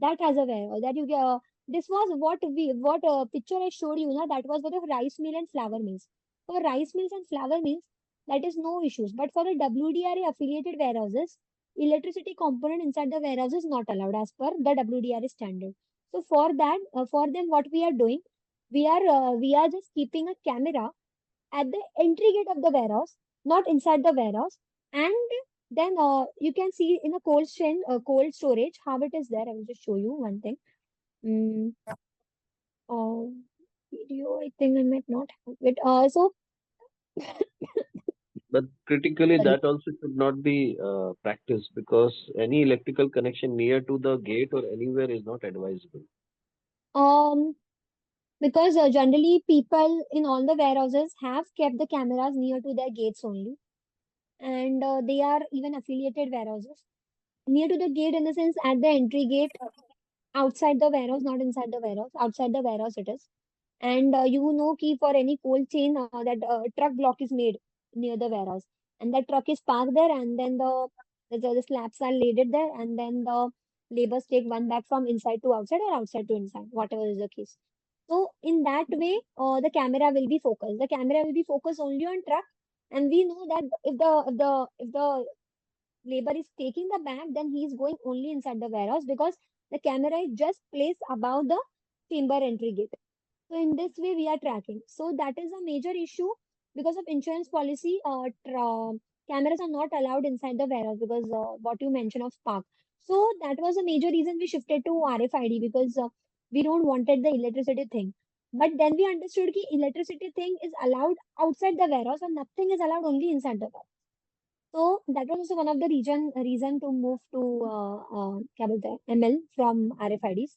that has a warehouse that you this was what picture I showed you, na, that was for the rice mill and flour mills. For rice mills and flour mills, that is no issues. But for the WDRA affiliated warehouses, electricity component inside the warehouse is not allowed as per the WDRA standard. So for that, for them, what we are doing, we are just keeping a camera at the entry gate of the warehouse, not inside the warehouse. And then you can see in a cold storage how it is there. I will just show you one thing. Mm, uh, video, I think I might not have it. But critically, Sorry. that also should not be practiced because any electrical connection near to the gate or anywhere is not advisable. Um, because generally people in all the warehouses have kept the cameras near to their gates only, and they are even affiliated warehouses near to the gate in the sense at the entry gate outside the warehouse, not inside the warehouse. Outside the warehouse it is. And you know, key for any cold chain that truck block is made near the warehouse, and that truck is parked there, and then the slabs are laid it there, and then the laborers take one bag from inside to outside or outside to inside, whatever is the case. So in that way, the camera will be focused. The camera will be focused only on truck, and we know that if the labor is taking the bag, then he is going only inside the warehouse because the camera is just placed above the timber entry gate. So in this way, we are tracking. So that is a major issue because of insurance policy. Cameras are not allowed inside the warehouse because what you mentioned of spark. So that was a major reason we shifted to RFID because we don't wanted the electricity thing. But then we understood that electricity thing is allowed outside the warehouse and nothing is allowed only inside the warehouse. So that was also one of the reason to move to ML from RFIDs.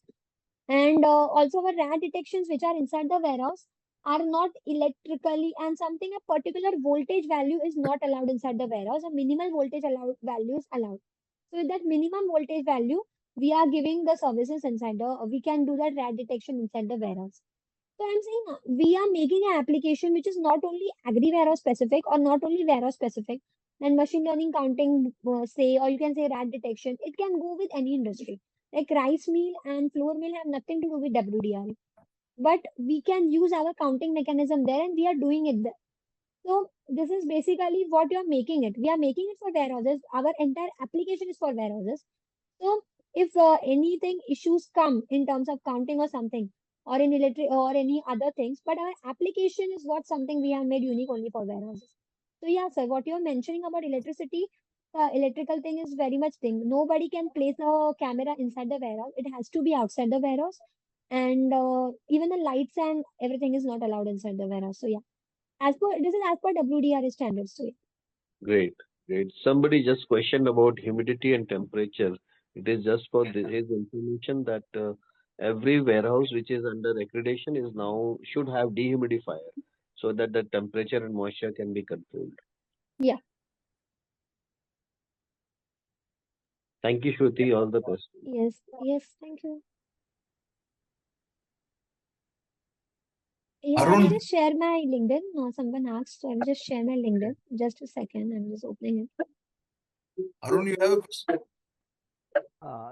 And also our RAD detections which are inside the warehouse are not electrically, and something a particular voltage value is not allowed inside the warehouse. A minimal voltage value is allowed. So with that minimum voltage value, we are giving the services inside we can do that RAD detection inside the warehouse. So I'm saying we are making an application which is not only agri warehouse specific or not only warehouse specific, and machine learning counting, say, or you can say RAD detection. It can go with any industry. Like rice mill and flour mill have nothing to do with WDR, but we can use our counting mechanism there, and we are doing it there. So this is basically what you are making it. We are making it for warehouses. Our entire application is for warehouses. So if anything issues come in terms of counting or something, or in electric or any other things, but our application is what something we have made unique only for warehouses. So yeah, sir, what you're mentioning about electricity, electrical thing is very much thing. Nobody can place a camera inside the warehouse. It has to be outside the warehouse, and even the lights and everything is not allowed inside the warehouse. So yeah, this is as per WDR standards. So yeah. Great, great. Somebody just questioned about humidity and temperature. It is just for his information that every warehouse which is under accreditation is now should have dehumidifier so that the temperature and moisture can be controlled. Yeah. Thank you, Shruti. All the best. Yes. Yes. Thank you. Yeah, I will just share my LinkedIn. Someone asked, so I will just share my LinkedIn. Just a second, I'm just opening it. Arun, you have a question?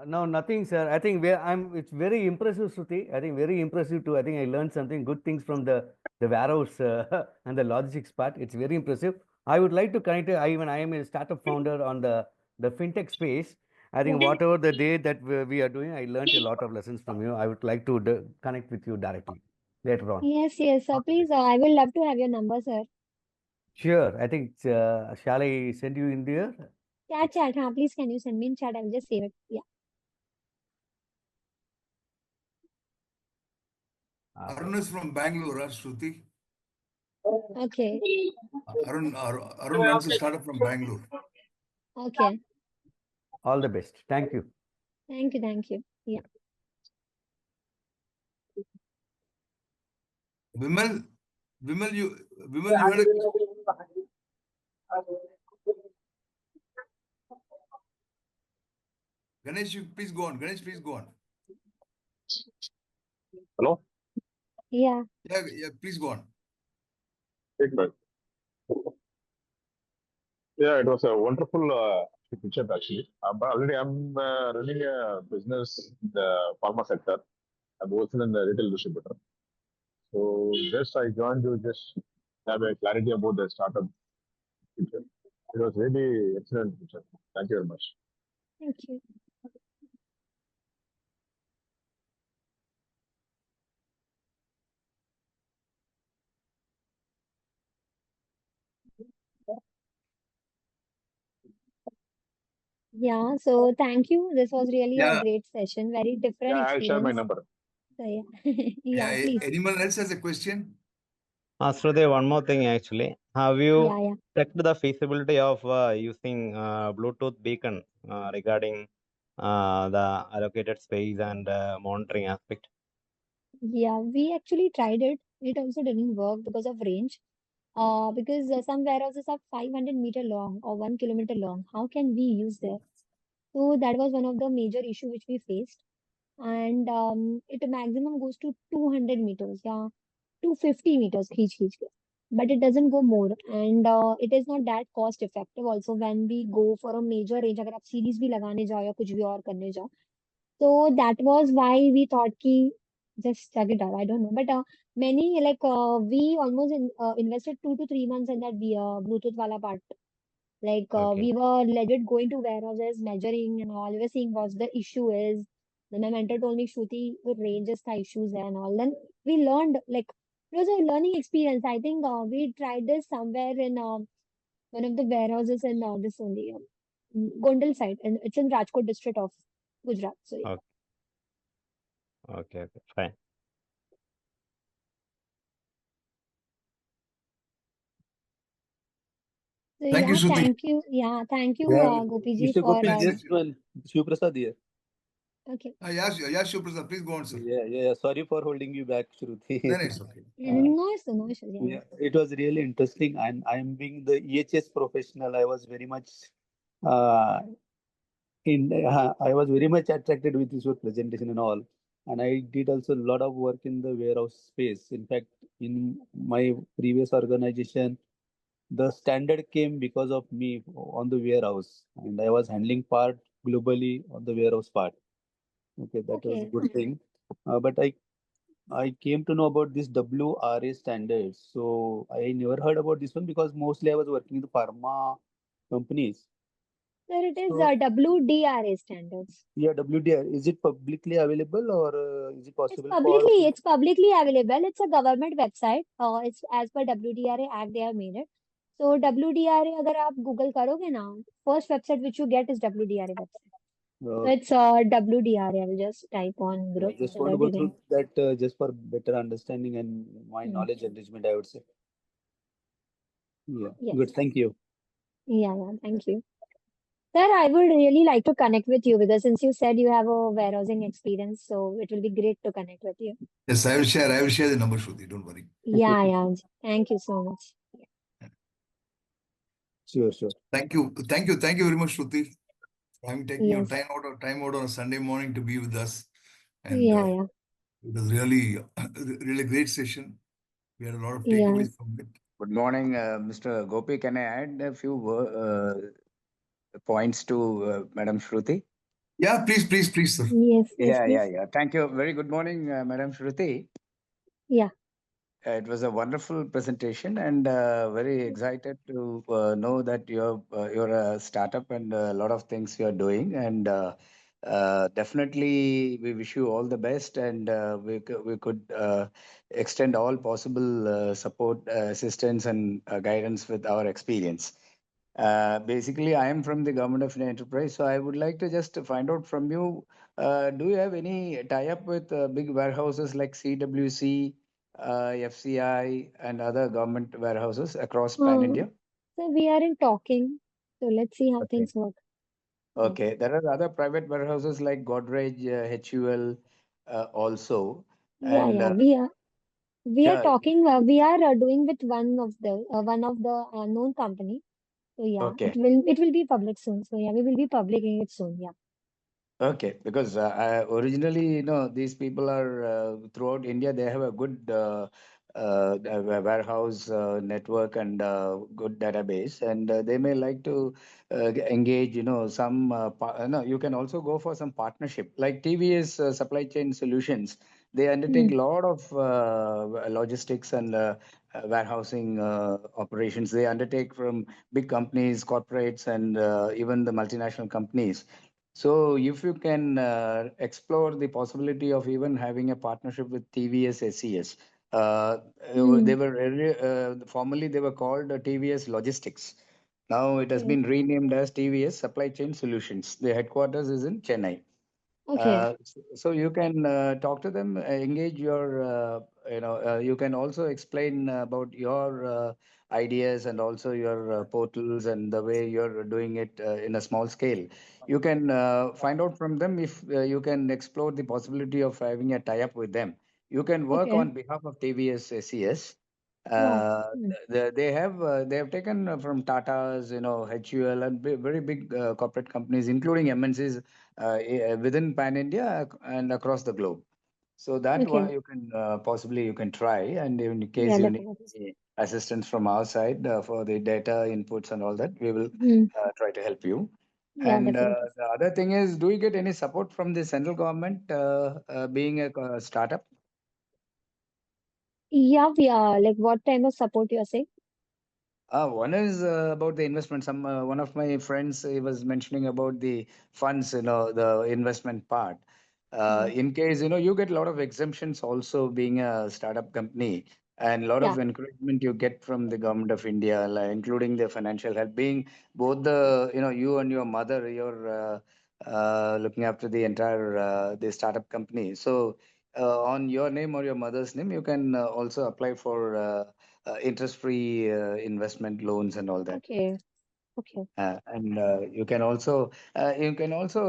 No, nothing, sir. I think it's very impressive, Shruti. I think very impressive too. I think I learned something good things from the warehouse and the logistics part. It's very impressive. I would like to connect. I am a startup founder on the fintech space. I think whatever the day that we are doing, I learned a lot of lessons from you. I would like to connect with you directly later on. Yes, yes, sir. Please, I will love to have your number, sir. Sure. I think shall I send you in there? Chat. Please, can you send me in chat? I will just save it. Yeah. Arun is from Bangalore, Shruti. Okay. Arun runs a startup from Bangalore. Okay. All the best. Thank you. Thank you. Thank you. Yeah. Vimal, you had a question? Ganesh, you please go on. Ganesh, please go on. Hello? Yeah. Yeah, please go on. Feedback. Yeah, it was a wonderful picture actually. But already I'm running a business in the pharma sector. I'm also in the retail distributor. So just I joined to just have a clarity about the startup future. It was really excellent future. Thank you very much. Thank you. Yeah, so thank you. This was really a Yeah, great session, very different Yeah, I'll share my experience. number. So yeah, yeah. yeah, please. Anyone else has a question? Shruti, one more thing actually. Have you Yeah. checked the feasibility of using Bluetooth beacon regarding the allocated space and monitoring aspect? Yeah, we actually tried it. It also didn't work because of range. Because some warehouses are 500-meter long or 1 kilometer long. How can we use there? So that was one of the major issue which we faced. And it maximum goes to 200 meters. Yeah, 250 meters खींच के. But it doesn't go more. And it is not that cost effective also when we go for a major range. अगर आप series भी लगाने जाओ या कुछ भी और करने जाओ. So that was why we thought ki just check it out. I don't know, but many we almost invested 2 to 3 months in that Bluetooth wala part. Okay. We were legit going to warehouses, measuring and all. We were seeing what the issue is. Then my mentor told me, Shruti, with ranges ka issues hai and all. Then we learned it was a learning experience. I think we tried this somewhere in one of the warehouses in this only Gondal side, and it's in Rajkot district of Gujarat. So yeah. Okay, fine. So Thank you, yeah, Shruti. thank you. Yeah, thank you, Yeah, Gopi ji, Mr. for Gopi, Thanks. just one. Shiv here. okay. Yeah, Shubhra, please go on, sir. Yeah. Sorry for holding you back, No, Shruti. no, it's okay. No issues, no issues. Yeah, Yeah, it was really interesting, and I am being the EHS professional. I was very much uh, I was very much attracted with your presentation and all, and I did also a lot of work in the warehouse space. In fact, in my previous organization, the standard came because of me on the warehouse, and I was handling part globally on the warehouse part. Okay, that was a okay. good thing. But I came to know about this WRA standards. So I never heard about this one because mostly I was working in the pharma companies. Sir, it is So WDRA standards. yeah, WDR, is it publicly available or is it It's possible for publicly, it's publicly available. It's a government website. It's as per WDRA Act they have made it. So WDRA, अगर आप Google करोगे ना, first website which you get is WDRA website. So it's WDRA. I will just type on I group just so want to that go you through can. that just for better understanding and my knowledge enrichment, I would say. Yeah, Yes. good. Thank you. Yeah, thank you. Sir, I would really like to connect with you because since you said you have a warehousing experience, so it will be great to connect with you. Yes, I will share. I will share the number, Shruti. Don't worry. Yeah. Thank you so much. Sure. Thank you very much, Shruti. I'm taking your Yes. time out on a Sunday morning to be with us, and Yeah. it was really, really great session. We had a lot of Yes. takeaways from it. Good morning, Mr. Gopi. Can I add a few points to Madam Shruti? Yeah, please, sir. Yes, please. Yeah. Thank you. Very good morning, Madam Shruti. Yeah. It was a wonderful presentation, and very excited to know that you're a startup and a lot of things you're doing. And definitely, we wish you all the best, and we could extend all possible support, assistance, and guidance with our experience. Basically, I am from the Government of India Enterprise, so I would like to just find out from you, do you have any tie-up with big warehouses like CWC, FCI, and other government warehouses across pan-India? So we are in talking. So let's see how Okay. things work. Okay. There are other private warehouses like Godrej, HUL, also. Yeah. And We are yeah, talking. We are doing with one of the known company. So yeah, okay. it will be public soon. So yeah, we will be publishing it soon. Yeah. Okay, because originally, these people are throughout India, they have a good warehouse network and good database, and they may like to engage, some, no, you can also go for some partnership, like TVS Supply Chain Solutions. They undertake a lot of logistics and warehousing operations. They undertake from big companies, corporates, and even the multinational companies. So if you can explore the possibility of even having a partnership with TVS SCS, they were formerly they were called TVS Logistics. Now it has been renamed as TVS Supply Chain Solutions. The headquarters is in Chennai. So you can talk to them, engage your, you can also explain about your ideas and also your portals and the way you're doing it in a small scale. You can find out from them if you can explore the possibility of having a tie-up with them. You can work on behalf of TVS SCS. They have taken from Tata's, HUL and very big corporate companies, including MNCs within Pan India and across the globe. So that one you can possibly you can try, and in case you need any assistance from our side for the data inputs and all that, we will try to help you. And the other thing is, do you get any support from the central government being a startup? Yeah, like what kind of support you're saying? One is about the investment. One of my friends he was mentioning about the funds, the investment part. In case you get a lot of exemptions also being a startup company, and a lot of encouragement you get from the government of India, like, including the financial help. Being both the you and your mother, you're looking after the entire the startup company. So on your name or your mother's name, you can also apply for. Interest-free investment loans and all that. Okay. And you can also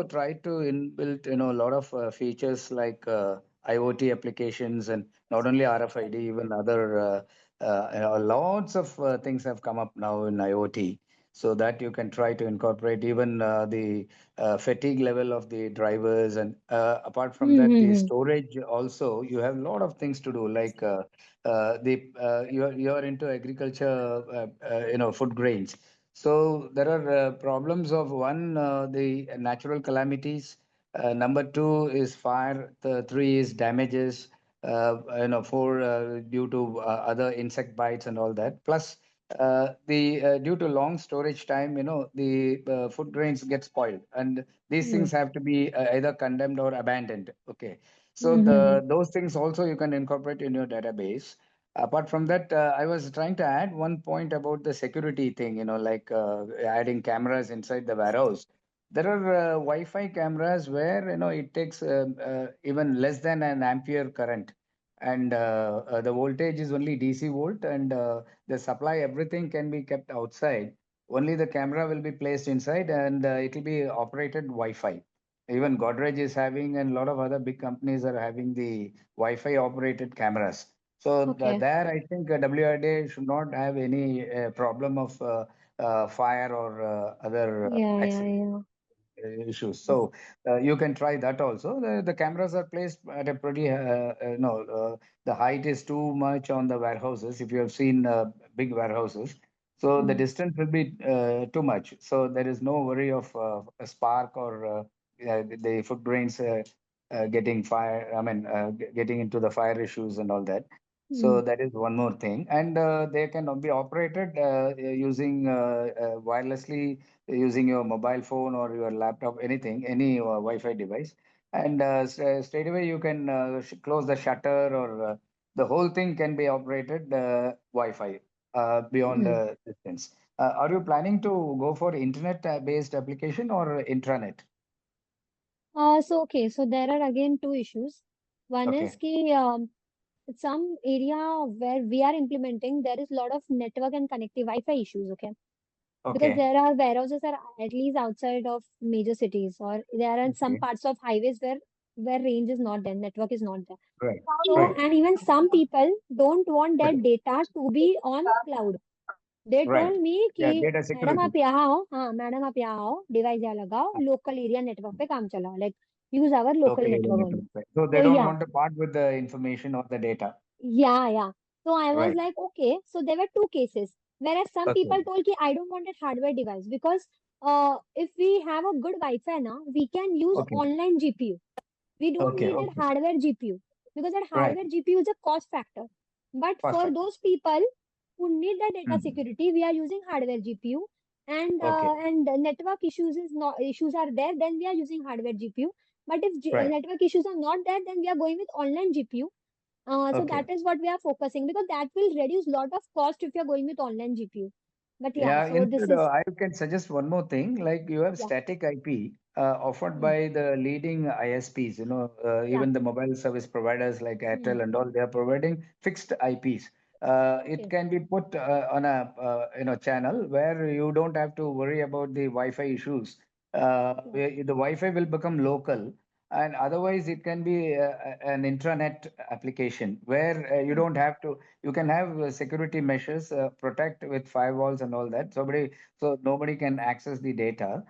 try to inbuilt a lot of features like IoT applications, and not only RFID, even other lots of things have come up now in IoT. So that you can try to incorporate even the fatigue level of the drivers, and apart from that, the storage also. You have a lot of things to do, like you're into agriculture, food grains. So there are problems of one, the natural calamities. Number two is fire. The three is damages. Four due to other insect bites and all that. Plus, the due to long storage time, the food grains get spoiled, and these things have to be either condemned or abandoned. Okay, so those things also you can incorporate in your database. Apart from that, I was trying to add one point about the security thing, like adding cameras inside the warehouse. There are Wi-Fi cameras where, it takes even less than an ampere current. And the voltage is only DC volt, and the supply, everything can be kept outside. Only the camera will be placed inside, and it will be operated Wi-Fi. Even Godrej is having, and a lot of other big companies are having the Wi-Fi operated cameras. So there, I think WRDA should not have any problem of fire or other issues. So you can try that also. The cameras are placed at a pretty, no, the height is too much on the warehouses. If you have seen big warehouses, so the distance will be too much. So there is no worry of a spark or the food grains getting fire. I mean, getting into the fire issues and all that. So that is one more thing, and they can be operated using wirelessly, using your mobile phone or your laptop, anything, any Wi-Fi device, and straight away you can close the shutter, or the whole thing can be operated Wi-Fi beyond the distance. Are you planning to go for internet-based application or intranet? So there are again two issues. One is Okay. ki some area where we are implementing, there is a lot of network and connective Wi-Fi issues, okay? Because Okay. there are warehouses are at least outside of major cities, or there are some Okay. parts of highways where range is not there, network is not there. Right. So, Right. and even some people don't want their Right. data to be on cloud. They Right. told me Yeah, कि data madam आप security. यहाँ आओ, हाँ madam आप यहाँ आओ, device यहाँ लगाओ, लोकल एरिया नेटवर्क पे काम चलाओ, like use our local Local area network network. only. Right. So they So don't yeah, want to part with the information or the data. yeah. So I was Right. like, okay. So there were two cases. Whereas some Okay. people told कि I don't want a hardware device because if we have a good Wi-Fi now, we can use Okay. online GPU. We don't Okay. need a Okay. hardware GPU. because that hardware GPU is a cost factor. But for those people who need the data security, we are using hardware GPU. And the network issues are there, then we are using hardware GPU. But if network issues are not there, then we are going with online GPU. So that is what we are focusing, because that will reduce lot of cost if you are going with online GPU. But yeah, so this instead, is I can suggest one more thing. Like you have static IP offered by the leading ISPs. Even the mobile service providers like Airtel and all, they are providing fixed IPs. It can be put on a channel where you don't have to worry about the Wi-Fi issues. The Wi-Fi will become local, and otherwise it can be an intranet application where you don't have to. You can have security measures, protect with firewalls and all that. So nobody can access the data.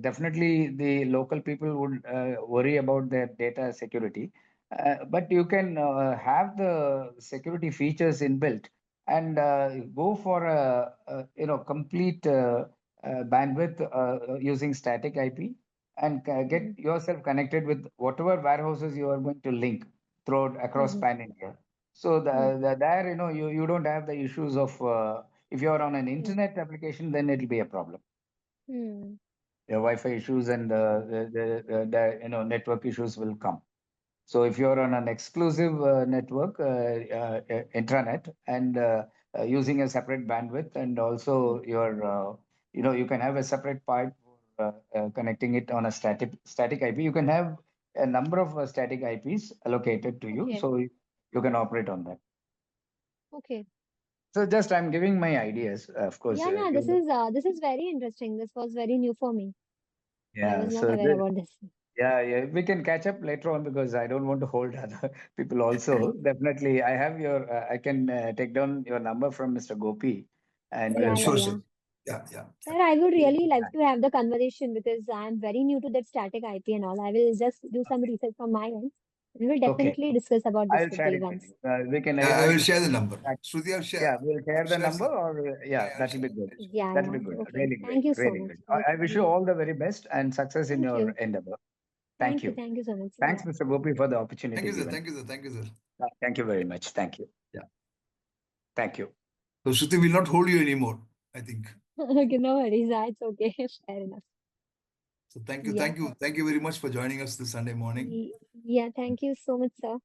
Definitely the local people would worry about their data security. But you can have the security features inbuilt and go for a complete bandwidth using static IP, and get yourself connected with whatever warehouses you are going to link throughout across pan India. So there, you don't have the issues of if you are on an internet application, then it'll be a problem. The Wi-Fi issues and the network issues will come. So if you're on an exclusive network, intranet, and using a separate bandwidth, and also you can have a separate part for connecting it on a static IP. You can have a number of static IPs allocated to you, so you can operate on that. Okay. So just I'm giving my ideas, of course. Yeah, no, this is very interesting. This was very new for me. I was not So aware about this. yeah, we can catch up later on, because I don't want to hold other people also. Definitely, I have I can take down your number from Mr. Gopi, and Yeah. Yeah. Sir, I would really like to have the conversation, because I'm very new to that static IP and all. I will just do some research from my end. We will definitely discuss about this I'll with share you it with once. you. We can I either will share the number. Shruti, I'll share. Yeah, we'll share the Share number, some. or that'll be good. Yeah, That'll be good. okay. Really great. Thank you so Really much. great. Thank I wish you you. all the very best and success in Thank your you. endeavor. Thank you. Thank you so much. Thanks, Yeah. Mr. Gopi, for the Thank opportunity you, sir. given. Thank you, sir. Thank you, sir. Thank you very much. Thank you. Yeah. Thank you. So Shruti will not hold you anymore, I think. Okay, no worries. It's okay. Fair enough. So thank you very much for joining us this Sunday morning. Yeah, thank you so much, sir.